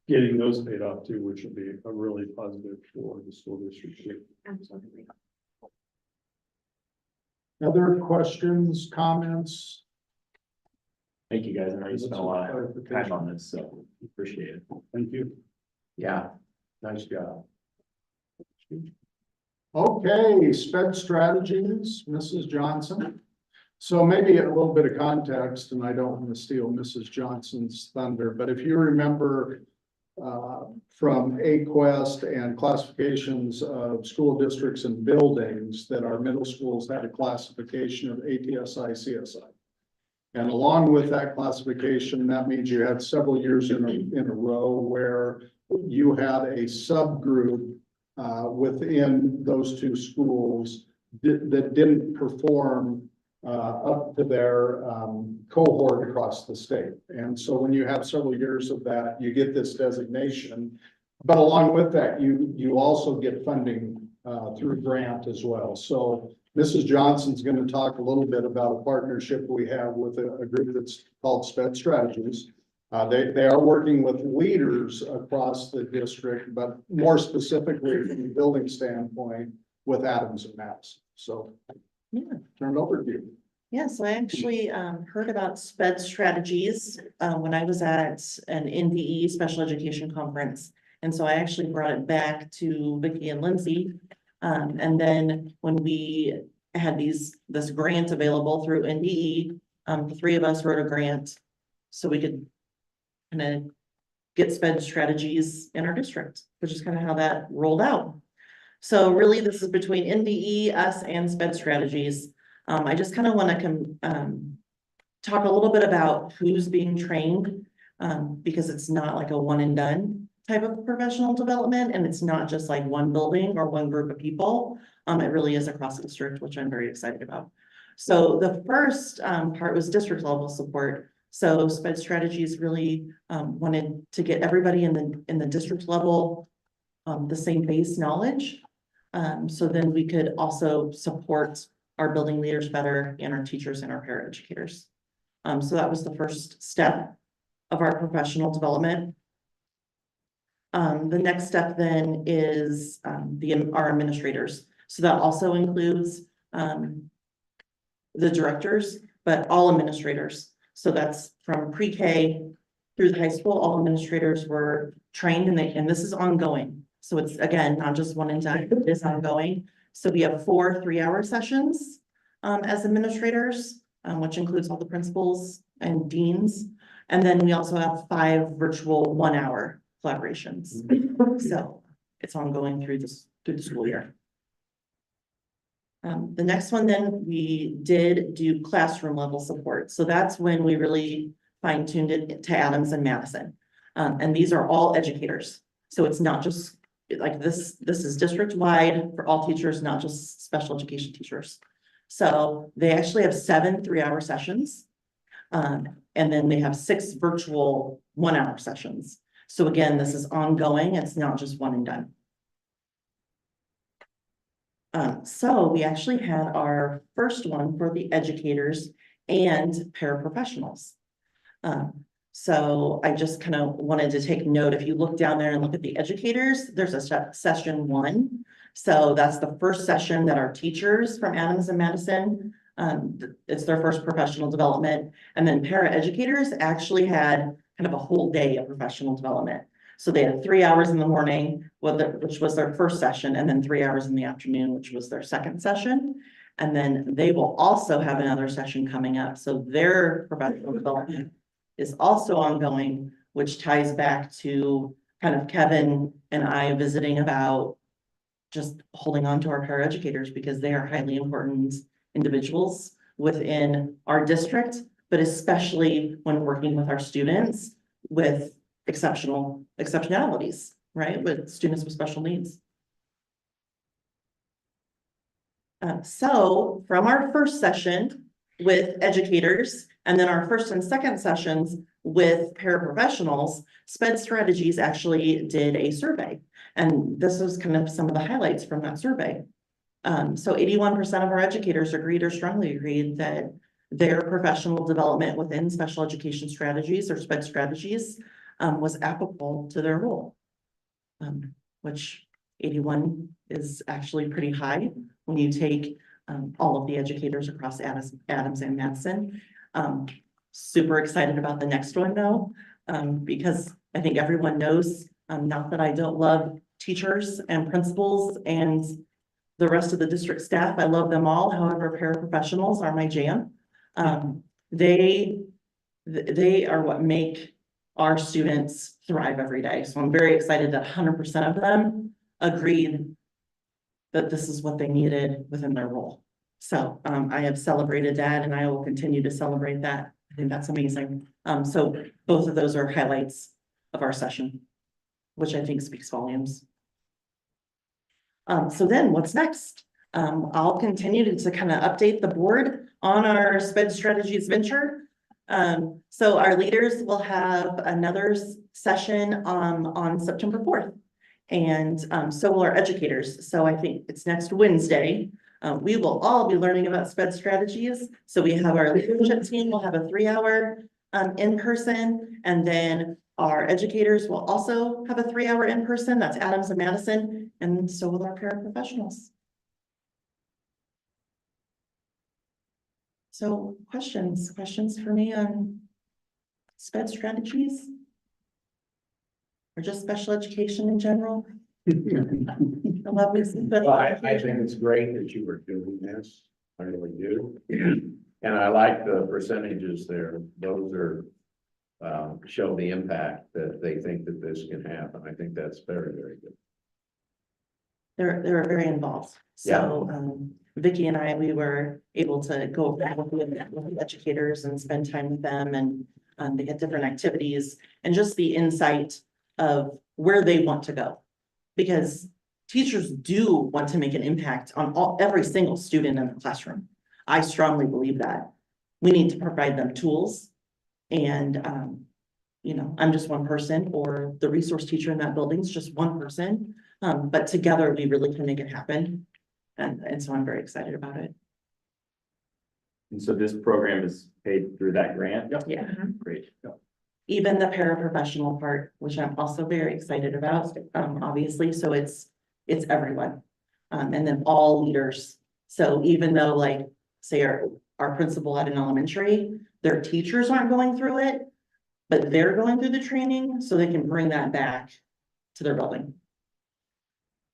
[SPEAKER 10] getting those paid off too, which will be a really positive for the school district too.
[SPEAKER 6] Absolutely.
[SPEAKER 8] Other questions, comments?
[SPEAKER 3] Thank you guys. I know you spent a lot of time on this, so appreciate it.
[SPEAKER 10] Thank you.
[SPEAKER 5] Yeah, Nice job.
[SPEAKER 8] Okay, sped strategies, Mrs. Johnson. So maybe a little bit of context, and I don't want to steal Mrs. Johnson's thunder, but if you remember from AQuest and classifications of school districts and buildings, that our middle schools had a classification of ATSI, CSI. And along with that classification, that means you had several years in a row where you had a subgroup within those two schools that didn't perform up to their cohort across the state. And so when you have several years of that, you get this designation. But along with that, you also get funding through grant as well. So Mrs. Johnson's going to talk a little bit about a partnership we have with a group that's called SPED Strategies. They are working with leaders across the district, but more specifically from a building standpoint with Adams and Madison. So turn it over to you.
[SPEAKER 11] Yeah, so I actually heard about SPED strategies when I was at an NDE special education conference. And so I actually brought it back to Vicki and Lindsay. And then when we had this grant available through NDE, the three of us wrote a grant so we could kind of get SPED strategies in our district, which is kind of how that rolled out. So really, this is between NDE, us, and SPED strategies. I just kind of want to talk a little bit about who's being trained, because it's not like a one and done type of professional development, and it's not just like one building or one group of people. It really is across the district, which I'm very excited about. So the first part was district level support. So SPED strategies really wanted to get everybody in the district level the same base knowledge. So then we could also support our building leaders better and our teachers and our paraeducators. So that was the first step of our professional development. The next step then is our administrators. So that also includes the directors, but all administrators. So that's from pre-K through the high school, all administrators were trained and this is ongoing. So it's, again, not just one and done, it is ongoing. So we have 4 3-hour sessions as administrators, which includes all the principals and deans. And then we also have 5 virtual 1-hour collaborations. So it's ongoing through the school year. The next one, then we did do classroom level support. So that's when we really fine-tuned it to Adams and Madison. And these are all educators. So it's not just like this is district-wide for all teachers, not just special education teachers. So they actually have 7 3-hour sessions. And then they have 6 virtual 1-hour sessions. So again, this is ongoing. It's not just one and done. So we actually had our first one for the educators and paraprofessionals. So I just kind of wanted to take note, if you look down there and look at the educators, there's a session 1. So that's the first session that our teachers from Adams and Madison, it's their first professional development. And then paraeducators actually had kind of a whole day of professional development. So they had 3 hours in the morning, which was their first session, and then 3 hours in the afternoon, which was their second session. And then they will also have another session coming up. So their professional development is also ongoing, which ties back to kind of Kevin and I visiting about just holding on to our paraeducators, because they are highly important individuals within our district, but especially when working with our students with exceptionalities, right? With students with special needs. So from our first session with educators, and then our first and second sessions with paraprofessionals, SPED Strategies actually did a survey. And this was kind of some of the highlights from that survey. So 81% of our educators agreed or strongly agreed that their professional development within special education strategies or SPED strategies was applicable to their role, which 81 is actually pretty high when you take all of the educators across Adams and Madison. Super excited about the next one though, because I think everyone knows, not that I don't love teachers and principals and the rest of the district staff. I love them all. However, paraprofessionals are my jam. They are what make our students thrive every day. So I'm very excited that 100% of them agreed that this is what they needed within their role. So I have celebrated that and I will continue to celebrate that. I think that's amazing. So both of those are highlights of our session, which I think speaks volumes. So then what's next? I'll continue to kind of update the board on our SPED strategies venture. So our leaders will have another session on September 4th. And so will our educators. So I think it's next Wednesday. We will all be learning about SPED strategies. So we have our leadership team will have a 3-hour in person, and then our educators will also have a 3-hour in person. That's Adams and Madison, and so will our paraprofessionals. So questions for me on SPED strategies? Or just special education in general? I love me some special
[SPEAKER 5] Well, I
[SPEAKER 11] education.
[SPEAKER 5] think it's great that you were doing this. I really do. And I like the percentages there. Those are, show the impact that they think that this can have. And I think that's very, very good.
[SPEAKER 11] They're very involved. So, Vicky and I, we were able to go back with the educators and spend time with them, and they had different activities and just the insight of where they want to go. Because teachers do want to make an impact on every single student in the classroom. I strongly believe that. We need to provide them tools. And, I'm just one person, or the resource teacher in that building is just one person. But together we really can make it happen. And so I'm very excited about it.
[SPEAKER 3] And so this program is paid through that grant?
[SPEAKER 11] Yeah.
[SPEAKER 3] Great.
[SPEAKER 11] Even the paraprofessional part, which I'm also very excited about, obviously, so it's everyone. And then all leaders. So even though, like, say our principal at an elementary, their teachers aren't going through it, but they're going through the training so they can bring that back to their building.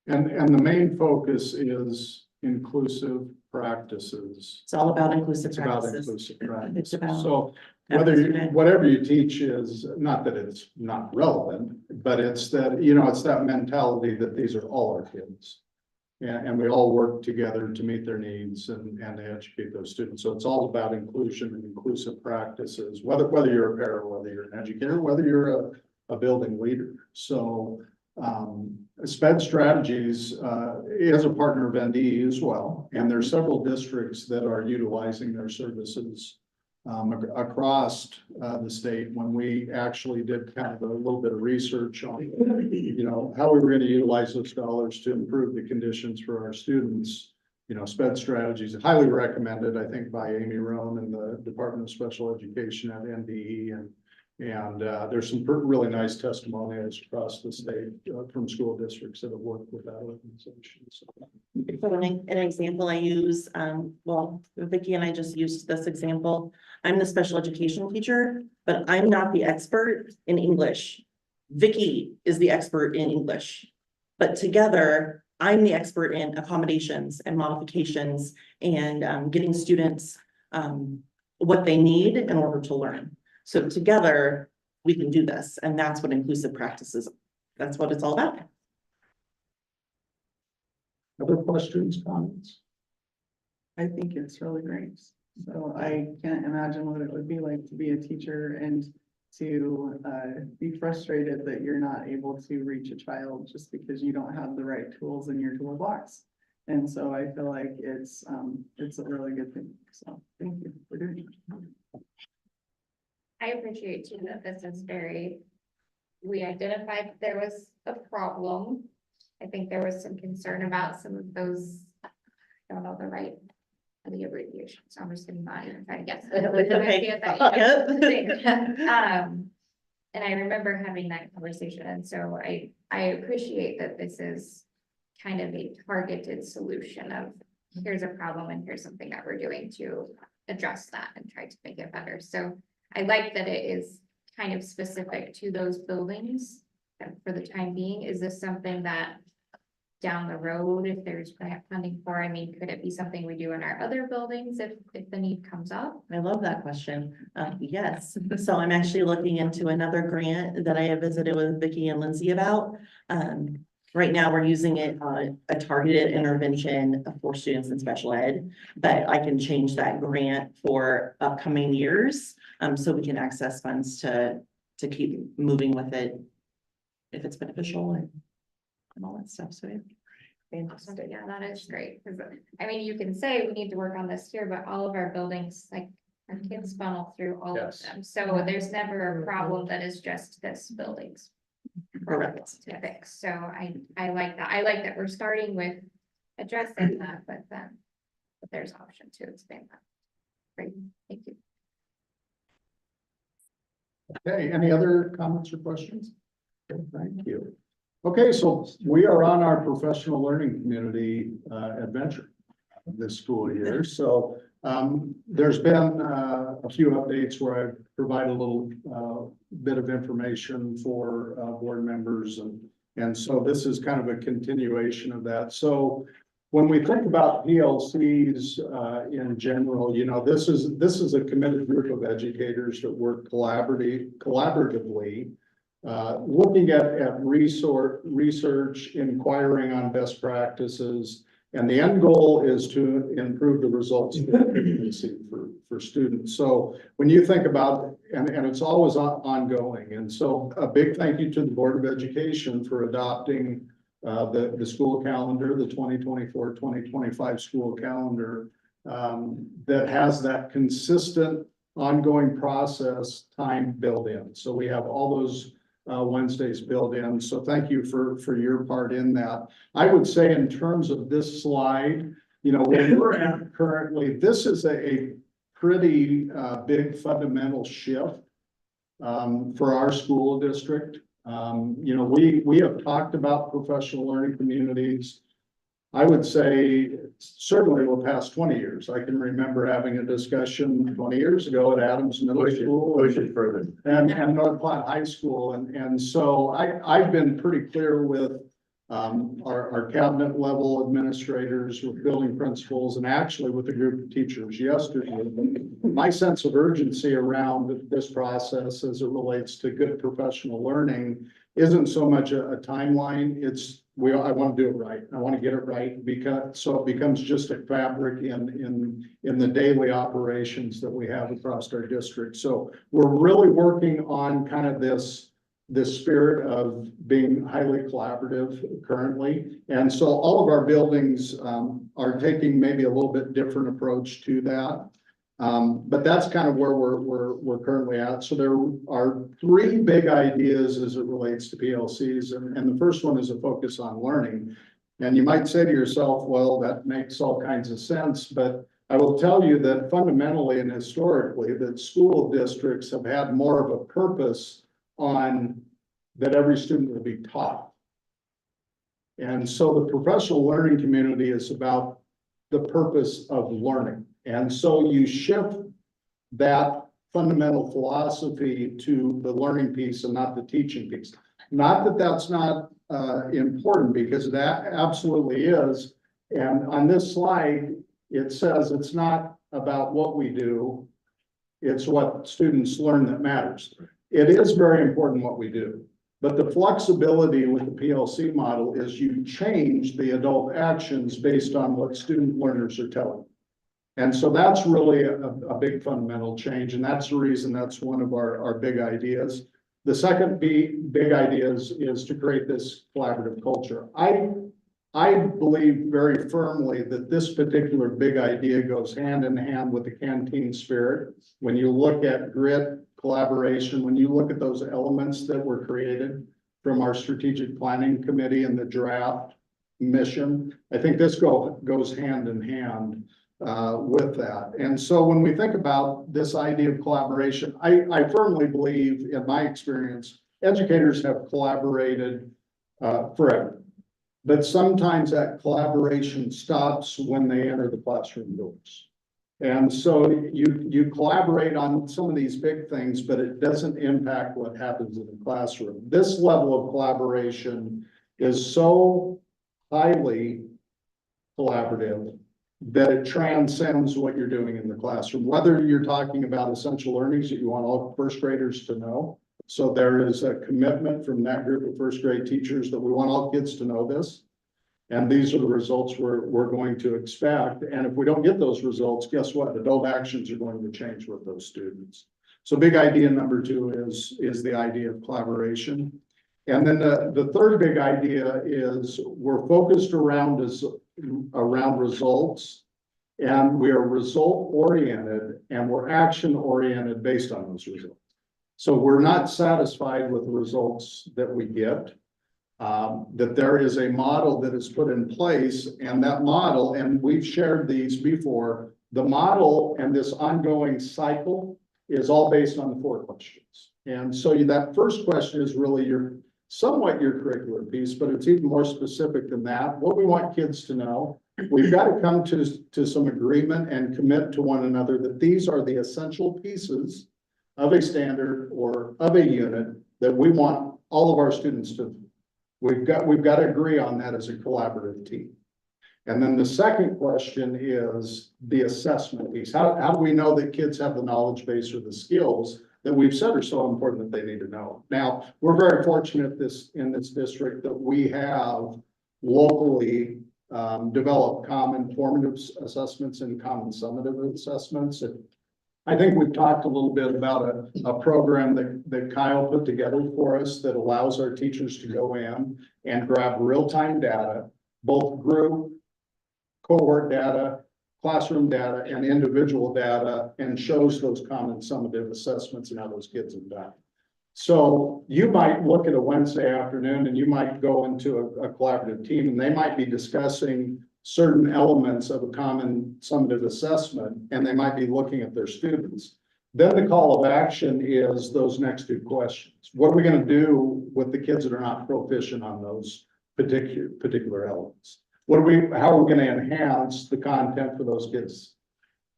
[SPEAKER 8] And the main focus is inclusive practices.
[SPEAKER 11] It's all about inclusive
[SPEAKER 8] It's about
[SPEAKER 11] practices.
[SPEAKER 8] inclusive practices.
[SPEAKER 11] It's about
[SPEAKER 8] So
[SPEAKER 11] every student.
[SPEAKER 8] whatever you teach is, not that it's not relevant, but it's that, it's that mentality that these are all our kids. And we all work together to meet their needs and to educate those students. So it's all about inclusion and inclusive practices, whether you're a para, whether you're an educator, whether you're a building leader. So SPED Strategies is a partner of NDE as well, and there are several districts that are utilizing their services across the state. When we actually did kind of a little bit of research on, how we were going to utilize those dollars to improve the conditions for our students, SPED Strategies, highly recommended, I think, by Amy Roan and the Department of Special Education at NDE, and there's some really nice testimonials across the state from school districts that have worked with that organization. So.
[SPEAKER 11] For an example I use, Vicky and I just used this example. I'm the special education teacher, but I'm not the expert in English. Vicky is the expert in English, but together I'm the expert in accommodations and modifications and getting students what they need in order to learn. So together we can do this, and that's what inclusive practice is. That's what it's all about.
[SPEAKER 8] Other questions, comments?
[SPEAKER 1] I think it's really great. So I can't imagine what it would be like to be a teacher and to be frustrated that you're not able to reach a child just because you don't have the right tools in your toolbox. And so I feel like it's a really good thing. So thank you for doing it.
[SPEAKER 6] I appreciate too that this is we identified that there was a problem. I think there was some concern about some of those, I don't know the abbreviation, so I'm just gonna not even try to guess. And I remember having that conversation, and so I appreciate that this is kind of a targeted solution of here's a problem and here's something that we're doing to address that and try to make it better. So I like that it is kind of specific to those buildings for the time being. Is this something that down the road, if there's grant funding for, I mean, could it be something we do in our other buildings if the need comes up?
[SPEAKER 11] I love that question. Yes, so I'm actually looking into another grant that I have visited with Vicky and Lindsay about. Right now, we're using it on a targeted intervention for students in special ed, but I can change that grant for upcoming years. So we can access funds to keep moving with it if it's beneficial and all that stuff, so.
[SPEAKER 6] Fantastic. Yeah, that is great, because I mean, you can say we need to work on this here, but all of our buildings, like, our kids funnel through all of
[SPEAKER 5] Yes.
[SPEAKER 6] them, so there's never a problem that is just this building's
[SPEAKER 11] Correct.
[SPEAKER 6] to fix, so I like that, I like that we're starting with addressing that, but there's option to expand that. Great, thank you.
[SPEAKER 8] Okay, any other comments or questions? Okay, thank you. Okay, so we are on our professional learning community adventure this school year. So there's been a few updates where I've provided a little bit of information for board members, and so this is kind of a continuation of that. So when we think about PLCs in general, you know, this is a committed group of educators that work collaboratively, looking at research, inquiring on best practices, and the end goal is to improve the results for students. So when you think about, and it's always ongoing, and so a big thank you to the Board of Education for adopting the school calendar, the 2024-2025 school calendar, that has that consistent ongoing process time built in. So we have all those Wednesdays built in. So thank you for your part in that. I would say in terms of this slide, you know, where we're at currently, this is a pretty big fundamental shift for our school district. You know, we have talked about professional learning communities. I would say certainly the past 20 years. I can remember having a discussion 20 years ago at Adams Middle School.
[SPEAKER 5] Push it further.
[SPEAKER 8] And North Platte High School. And so I've been pretty clear with our cabinet level administrators, with building principals, and actually with a group of teachers yesterday. My sense of urgency around this process as it relates to good professional learning isn't so much a timeline. It's I want to do it right. I want to get it right, because so it becomes just a fabric in the daily operations that we have across our district. So we're really working on kind of this spirit of being highly collaborative currently. And so all of our buildings are taking maybe a little bit different approach to that. But that's kind of where we're currently at. So there are three big ideas as it relates to PLCs. And the first one is a focus on learning. And you might say to yourself, well, that makes all kinds of sense. But I will tell you that fundamentally and historically, that school districts have had more of a purpose on that every student will be taught. And so the professional learning community is about the purpose of learning. And so you shift that fundamental philosophy to the learning piece and not the teaching piece. Not that that's not important, because that absolutely is. And on this slide, it says it's not about what we do, it's what students learn that matters. It is very important what we do. But the flexibility with the PLC model is you change the adult actions based on what student learners are telling. And so that's really a big fundamental change. And that's the reason that's one of our big ideas. The second big idea is to create this collaborative culture. I believe very firmly that this particular big idea goes hand in hand with the canteen spirit. When you look at grit, collaboration, when you look at those elements that were created from our strategic planning committee and the draft mission, I think this goes hand in hand with that. And so when we think about this idea of collaboration, I firmly believe, in my experience, educators have collaborated forever. But sometimes that collaboration stops when they enter the classroom doors. And so you collaborate on some of these big things, but it doesn't impact what happens in the classroom. This level of collaboration is so highly collaborative that it transcends what you're doing in the classroom, whether you're talking about essential learnings that you want all first graders to know. So there is a commitment from that group of first grade teachers that we want all kids to know this. And these are the results we're going to expect. And if we don't get those results, guess what? Adult actions are going to change with those students. So big idea number 2 is the idea of collaboration. And then the third big idea is we're focused around results, and we are result oriented, and we're action oriented based on those results. So we're not satisfied with the results that we get. That there is a model that is put in place, and that model, and we've shared these before, the model and this ongoing cycle is all based on the 4 questions. And so that first question is really somewhat your curricular piece, but it's even more specific than that. What we want kids to know, we've got to come to some agreement and commit to one another that these are the essential pieces of a standard or of a unit that we want all of our students to. We've got to agree on that as a collaborative team. And then the second question is the assessment piece. How do we know that kids have the knowledge base or the skills that we've said are so important that they need to know? Now, we're very fortunate in this district that we have locally developed common formative assessments and common summative assessments. And I think we've talked a little bit about a program that Kyle put together for us that allows our teachers to go in and grab real-time data, both group, cohort data, classroom data, and individual data, and shows those common summative assessments and how those kids have done. So you might look at a Wednesday afternoon and you might go into a collaborative team, and they might be discussing certain elements of a common summative assessment, and they might be looking at their students. Then the call of action is those next 2 questions. What are we going to do with the kids that are not proficient on those particular elements? How are we going to enhance the content for those kids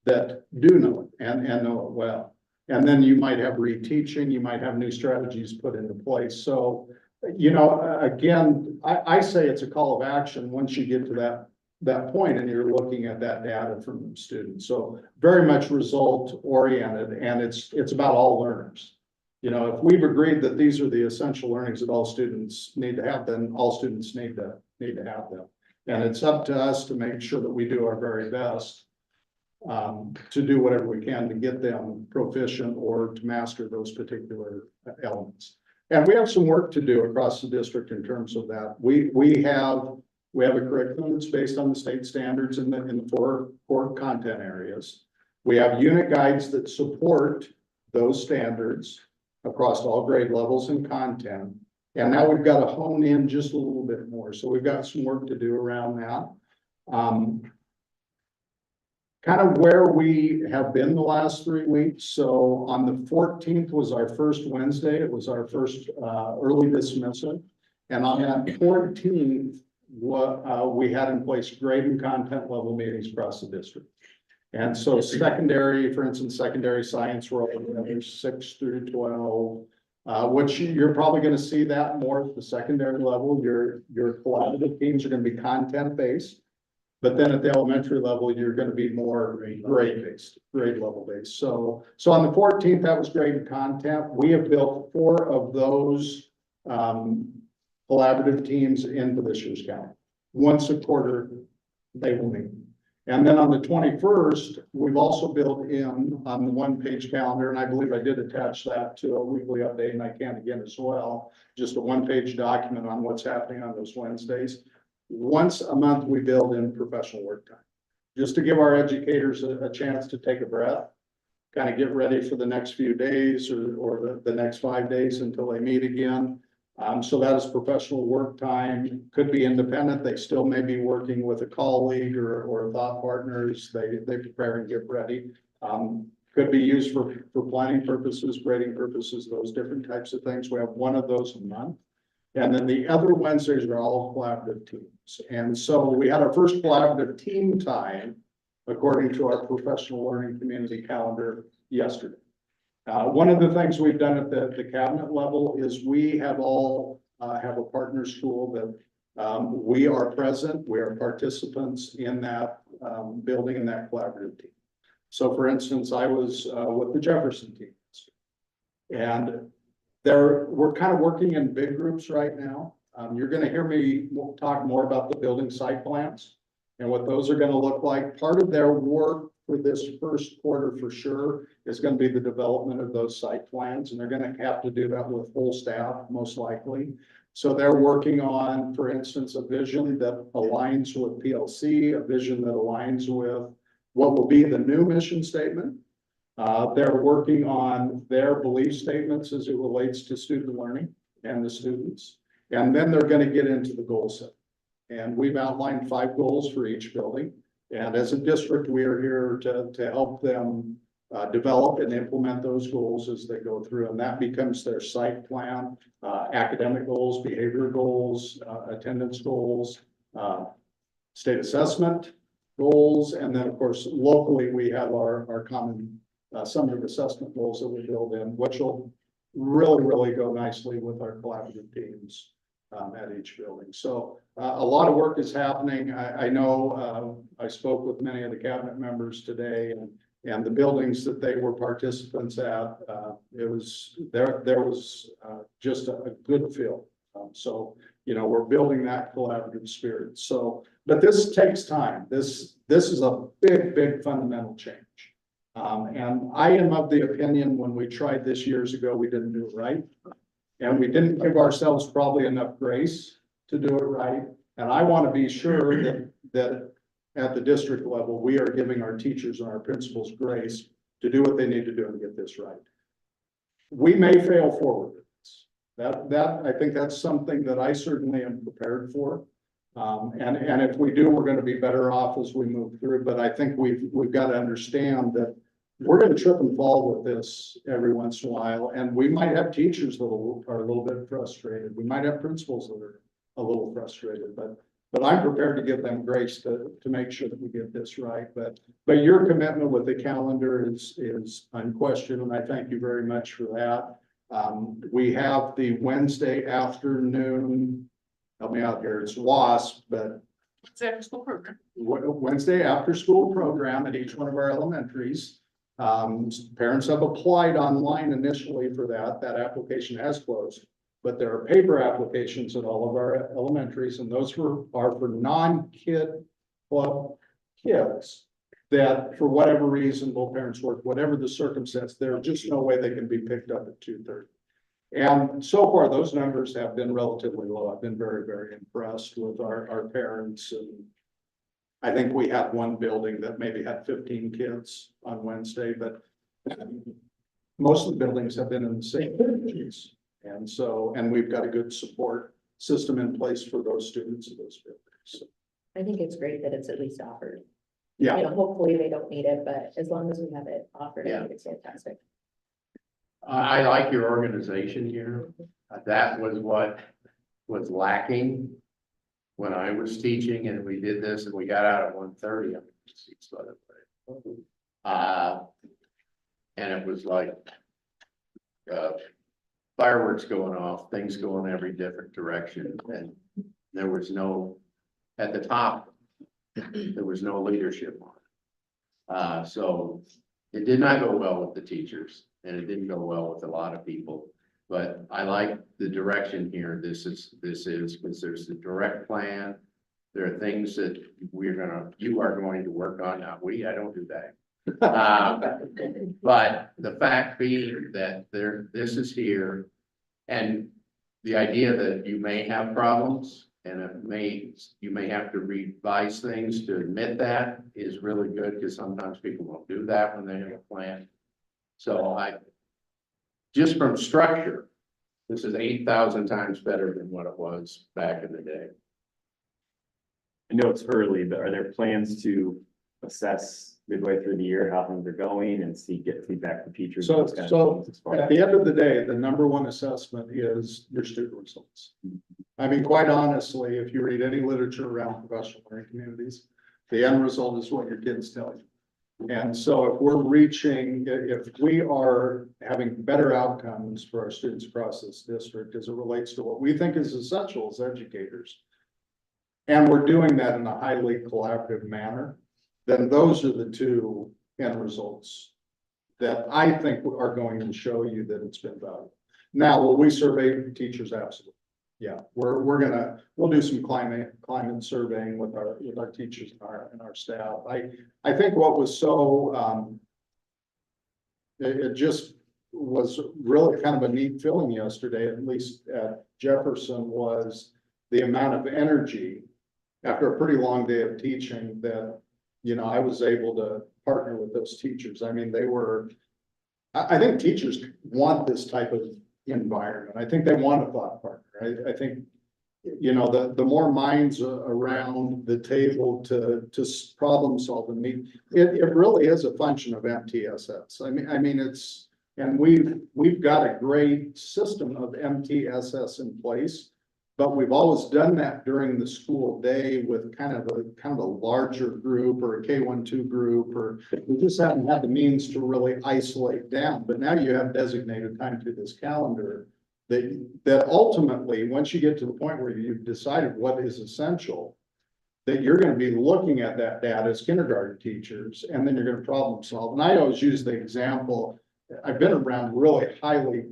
[SPEAKER 8] that do know it and know it well? And then you might have reteaching, you might have new strategies put into place. So, again, I say it's a call of action once you get to that point and you're looking at that data from students. So very much result oriented, and it's about all learners. If we've agreed that these are the essential learnings that all students need to have, then all students need to have them. And it's up to us to make sure that we do our very best to do whatever we can to get them proficient or to master those particular elements. And we have some work to do across the district in terms of that. We have a curriculum that's based on the state standards in the 4 core content areas. We have unit guides that support those standards across all grade levels and content. And now we've got to hone in just a little bit more. So we've got some work to do around that. Kind of where we have been the last 3 weeks. So on the 14th was our first Wednesday. It was our first early dismissal. And on that 14th, we had in place grade and content level meetings across the district. And so secondary, for instance, secondary science were all together 6 through 12. Which you're probably going to see that more at the secondary level. Your collaborative teams are going to be content based, but then at the elementary level, you're going to be more grade level based. So on the 14th, that was grade and content. We have built 4 of those collaborative teams into this year's calendar. Once a quarter, they will meet. And then on the 21st, we've also built in on the 1-page calendar, and I believe I did attach that to a weekly update, and I can again as well, just a 1-page document on what's happening on those Wednesdays. Once a month, we build in professional work time, just to give our educators a chance to take a breath, kind of get ready for the next few days or the next 5 days until they meet again. So that is professional work time, could be independent. They still may be working with a colleague or thought partners. They prepare and get ready. Could be used for planning purposes, grading purposes, those different types of things. We have 1 of those a month. And then the other Wednesdays are all collaborative teams. And so we had our first collaborative team time according to our professional learning community calendar yesterday. One of the things we've done at the cabinet level is we have all have a partner school that we are present, we are participants in that building in that collaborative team. So for instance, I was with the Jefferson team. And we're kind of working in big groups right now. You're gonna hear me talk more about the building site plans and what those are gonna look like. Part of their work for this first quarter for sure is gonna be the development of those site plans, and they're gonna have to do that with full staff, most likely. So they're working on, for instance, a vision that aligns with PLC, a vision that aligns with what will be the new mission statement. They're working on their belief statements as it relates to student learning and the students. And then they're gonna get into the goal set. And we've outlined 5 goals for each building. And as a district, we are here to help them develop and implement those goals as they go through. And that becomes their site plan, academic goals, behavior goals, attendance goals, state assessment goals. And then of course, locally, we have our common summative assessment goals that we build in, which will really go nicely with our collaborative teams at each building. So a lot of work is happening. I know I spoke with many of the cabinet members today, and the buildings that they were participants at, there was just a good feel. So, you know, we're building that collaborative spirit. So, but this takes time. This is a big fundamental change. And I am of the opinion when we tried this years ago, we didn't do it right. And we didn't give ourselves probably enough grace to do it right. And I want to be sure that at the district level, we are giving our teachers and our principals grace to do what they need to do and get this right. We may fail forward with this. That I think that's something that I certainly am prepared for. And if we do, we're going to be better off as we move through. But I think we've got to understand that we're going to trip and fall with this every once in a while. And we might have teachers that are a little bit frustrated. We might have principals that are a little frustrated, but I'm prepared to give them grace to make sure that we get this right. But your commitment with the calendar is unquestioned, and I thank you very much for that. We have the Wednesday afternoon, help me out here, it's WASP, but
[SPEAKER 5] It's after school program.
[SPEAKER 8] Wednesday after school program at each one of our elementaries. Parents have applied online initially for that. That application has closed, but there are paper applications at all of our elementaries, and those are for non-kid club kids that for whatever reason, both parents work, whatever the circumstance, there's just no way they can be picked up at 2:30. And so far, those numbers have been relatively low. I've been very impressed with our parents. And I think we had one building that maybe had 15 kids on Wednesday, but most of the buildings have been in the same ages. And so, and we've got a good support system in place for those students in those buildings. So,
[SPEAKER 2] I think it's great that it's at least offered.
[SPEAKER 8] yeah.
[SPEAKER 2] You know, hopefully they don't need it, but as long as we have it offered, I
[SPEAKER 5] Yeah.
[SPEAKER 2] think it's fantastic.
[SPEAKER 5] I like your organization here. That was what was lacking when I was teaching, and we did this and we got out at 1:30. And it was like fireworks going off, things going every different direction, and there was no, at the top, there was no leadership on it. So it did not go well with the teachers, and it didn't go well with a lot of people. But I like the direction here. This is because there's a direct plan. There are things that you are going to work on. Not we, I don't do that. But the fact being that this is here, and the idea that you may have problems and you may have to revise things to admit that is really good, because sometimes people won't do that when they have a plan. So just from structure, this is 8,000 times better than what it was back in the day.
[SPEAKER 3] I know it's early, but are there plans to assess midway through the year how things are going and get feedback from teachers?
[SPEAKER 8] So,
[SPEAKER 3] and those kind of things as far
[SPEAKER 8] at
[SPEAKER 3] as-
[SPEAKER 8] the end of the day, the number one assessment is your student results. I mean, quite honestly, if you read any literature around professional learning communities, The end result is what your kids tell you. And so if we're reaching, if we are having better outcomes for our students across this district as it relates to what we think is essential as educators, and we're doing that in a highly collaborative manner, then those are the two end results that I think are going to show you that it's been valuable. Now, will we survey teachers? Absolutely. Yeah, we'll do some climate surveying with our teachers and our staff. I think what was so, it just was really kind of a neat feeling yesterday, at least at Jefferson, was the amount of energy after a pretty long day of teaching that, you know, I was able to partner with those teachers. I mean, I think teachers want this type of environment. I think they want a thought partner. I think, you know, the more minds around the table to problem solve and meet, it really is a function of MTSS. I mean, it's, and we've got a great system of MTSS in place, but we've always done that during the school day with kind of a larger group or a K-1-2 group, or we just haven't had the means to really isolate down. But now you have designated time through this calendar that ultimately, once you get to the point where you've decided what is essential, that you're going to be looking at that data as kindergarten teachers, and then you're going to problem solve. And I always use the example, I've been around really highly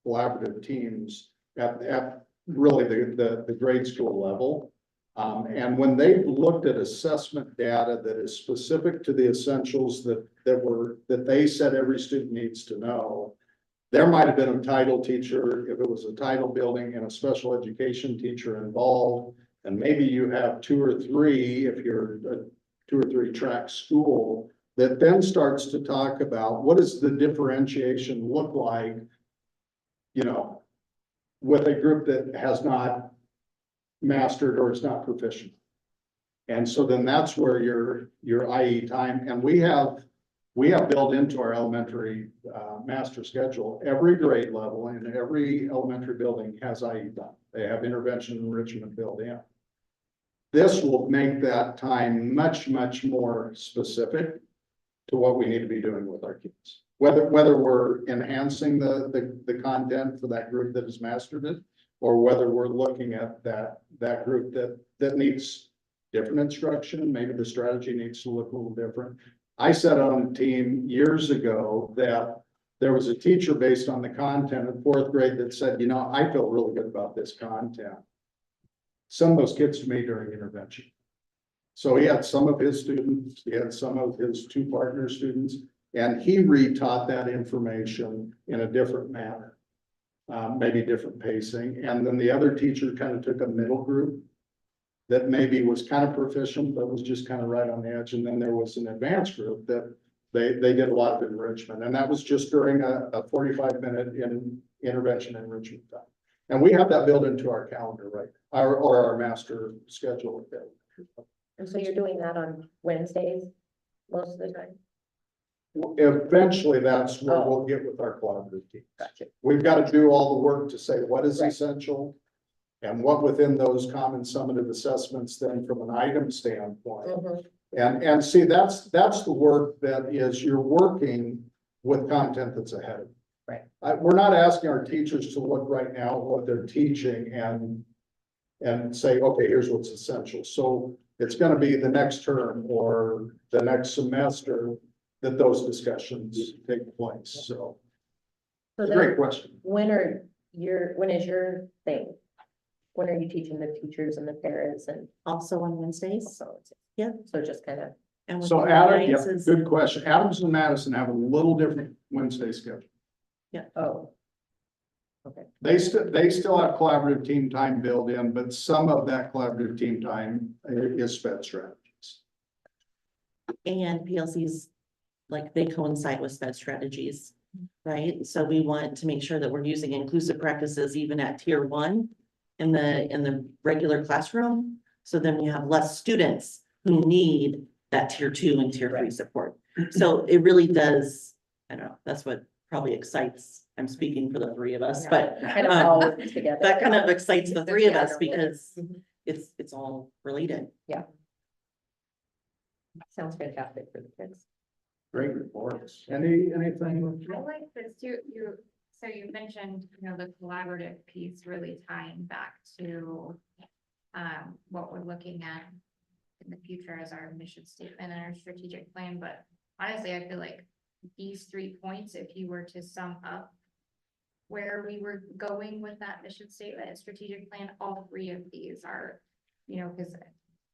[SPEAKER 8] collaborative teams at really the grade school level. And when they've looked at assessment data that is specific to the essentials that they said every student needs to know, there might have been a title teacher, if it was a title building, and a special education teacher involved. And maybe you have 2 or 3, if you're a 2 or 3 track school, that then starts to talk about what does the differentiation look like, you know, with a group that has not mastered or is not proficient. And so then that's where your IE time, and we have built into our elementary master schedule, every grade level and every elementary building has IE time. They have intervention enrichment built in. This will make that time much, much more specific to what we need to be doing with our kids. Whether we're enhancing the content for that group that has mastered it, or whether we're looking at that group that needs different instruction, maybe the strategy needs to look a little different. I said on a team years ago that there was a teacher based on the content in 4th grade that said, you know, I feel really good about this content. Send those kids to me during intervention. So he had some of his students, he had some of his 2 partner students, and he retaught that information in a different manner, maybe different pacing. And then the other teacher kind of took a middle group that maybe was kind of proficient, but was just kind of right on the edge. And then there was an advanced group that they did a lot of enrichment. And that was just during a 45-minute intervention enrichment time. And we have that built into our calendar, right? Or our master schedule.
[SPEAKER 2] And so you're doing that on Wednesdays most of the time?
[SPEAKER 8] Eventually, that's where we'll get with our collaborative teams.
[SPEAKER 2] Gotcha.
[SPEAKER 8] We've got to do all the work to say what is essential and what within those common summative assessments then from an item standpoint. And see, that's the work that is, you're working with content that's ahead of you.
[SPEAKER 2] Right.
[SPEAKER 8] We're not asking our teachers to look right now at what they're teaching and say, okay, here's what's essential. So it's going to be the next term or the next semester that those discussions take place. So it's a great question.
[SPEAKER 2] When is your thing? When are you teaching the teachers and the parents and
[SPEAKER 11] Also on Wednesdays.
[SPEAKER 2] also?
[SPEAKER 11] Yeah.
[SPEAKER 2] So just kind of,
[SPEAKER 11] And with
[SPEAKER 8] So
[SPEAKER 11] the
[SPEAKER 8] Adam, yeah,
[SPEAKER 11] alliances-
[SPEAKER 8] good question. Adams and Madison have a little different Wednesday schedule.
[SPEAKER 2] oh,
[SPEAKER 8] They still have collaborative team time built in, but some of that collaborative team time is sped strategies.
[SPEAKER 11] And PLCs, like they coincide with sped strategies, right? So we want to make sure that we're using inclusive practices even at tier 1 in the regular classroom. So then we have less students who need that tier 2 and tier 3 support. So it really does, I don't know, that's what probably excites, I'm speaking for the 3 of us, but
[SPEAKER 2] kind of all together.
[SPEAKER 11] that kind of excites the 3 of us
[SPEAKER 2] Yeah.
[SPEAKER 11] because
[SPEAKER 2] Mhm.
[SPEAKER 11] it's all related.
[SPEAKER 2] Yeah. Sounds fantastic for the kids.
[SPEAKER 5] Great reports.
[SPEAKER 8] Anything?
[SPEAKER 6] I like this too, so you mentioned, the collaborative piece really tying back to what we're looking at in the future as our mission statement and our strategic plan, but honestly, I feel like these 3 points, if you were to sum up where we were going with that mission statement and strategic plan, all 3 of these are, because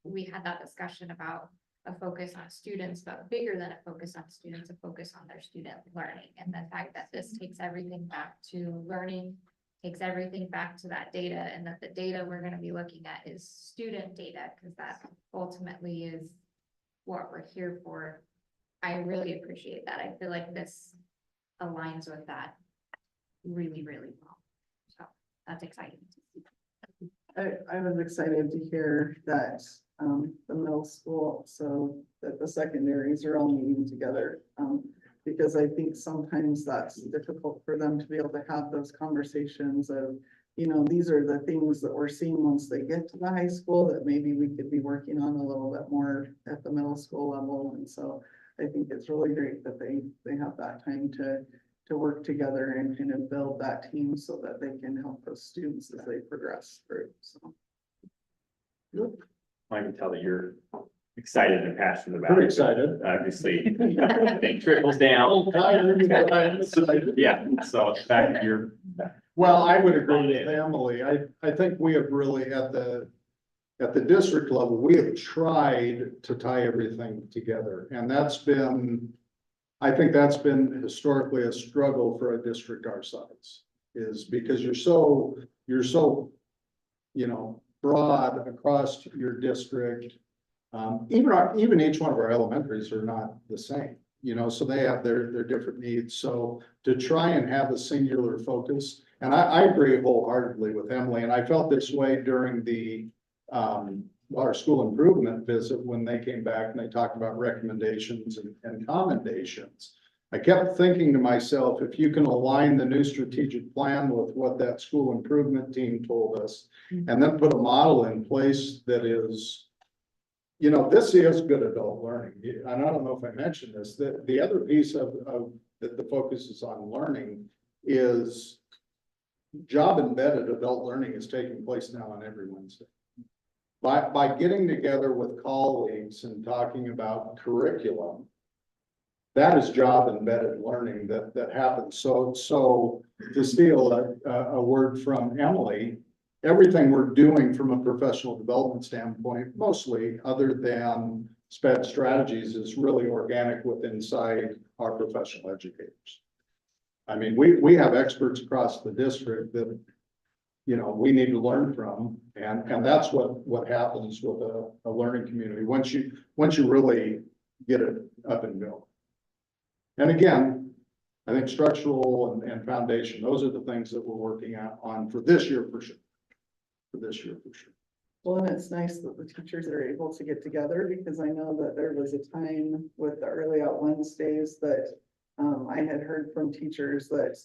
[SPEAKER 6] we had that discussion about a focus on students, but bigger than a focus on students, a focus on their student learning. And the fact that this takes everything back to learning, takes everything back to that data, and that the data we're going to be looking at is student data, because that ultimately is what we're here for. I really appreciate that. I feel like this aligns with that really, really well. So that's exciting to see.
[SPEAKER 1] I was excited to hear that, the middle school, so that the secondaries are all meeting together. Because I think sometimes that's difficult for them to be able to have those conversations of, these are the things that we're seeing once they get to the high school that maybe we could be working on a little bit more at the middle school level. And so I think it's really great that they have that time to work together and kind of build that team so that they can help those students as they progress through, so.
[SPEAKER 3] I can tell that you're excited and passionate about
[SPEAKER 8] Pretty
[SPEAKER 3] it.
[SPEAKER 8] excited.
[SPEAKER 3] Obviously, I think trickles down. Yeah, so the fact that you're.
[SPEAKER 8] Well, I would agree with Emily. I think we have really at the district level, we have tried to tie everything together. And I think that's been historically a struggle for a district our size, is because you're so, broad across your district. Even each one of our elementaries are not the same, so they have their different needs. So to try and have a singular focus, and I agree wholeheartedly with Emily, and I felt this way during the our school improvement visit when they came back and they talked about recommendations and commendations. I kept thinking to myself, if you can align the new strategic plan with what that school improvement team told us, and then put a model in place that is, this is good adult learning. And I don't know if I mentioned this, the other piece of that the focus is on learning is job embedded adult learning is taking place now on every Wednesday. By getting together with colleagues and talking about curriculum, that is job embedded learning that happens. So to steal a word from Emily, everything we're doing from a professional development standpoint, mostly other than SPED strategies, is really organic inside our professional educators. I mean, we have experts across the district that, we need to learn from, and that's what happens with a learning community once you really get it up and going. And again, I think structural and foundation, those are the things that we're working on for this year for sure.
[SPEAKER 1] Well, and it's nice that the teachers are able to get together, because I know that there was a time with the early out Wednesdays that I had heard from teachers that,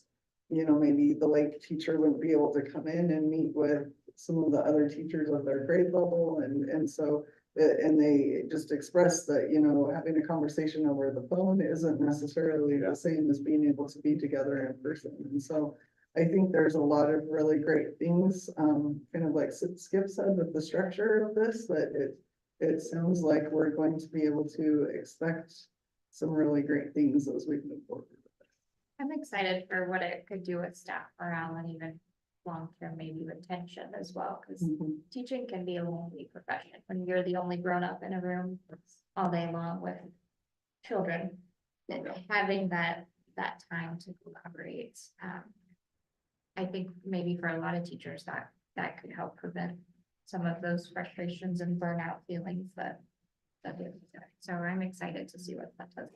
[SPEAKER 1] maybe the Lake teacher wouldn't be able to come in and meet with some of the other teachers of their grade level. And so, and they just expressed that, having a conversation over the phone isn't necessarily the same as being able to be together in person. And so I think there's a lot of really great things, kind of like Skip said with the structure of this, that it sounds like we're going to be able to expect some really great things as we move forward.
[SPEAKER 6] I'm excited for what it could do with staff morale and even long-term maybe retention as well, because teaching can be a lonely profession when you're the only grown-up in a room all day long with children. And having that time to collaborate, I think maybe for a lot of teachers that could help prevent some of those frustrations and burnout feelings that they. So I'm excited to see what that does.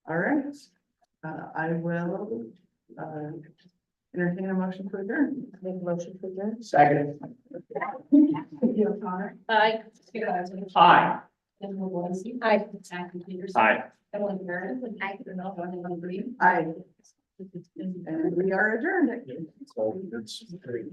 [SPEAKER 1] All right, I will entertain a motion to adjourn.
[SPEAKER 2] Make a motion for adjourn.
[SPEAKER 5] Second.
[SPEAKER 7] Aye.
[SPEAKER 3] Aye.
[SPEAKER 2] Aye.
[SPEAKER 3] Aye.
[SPEAKER 1] Aye. And we are adjourned.
[SPEAKER 8] So it's very-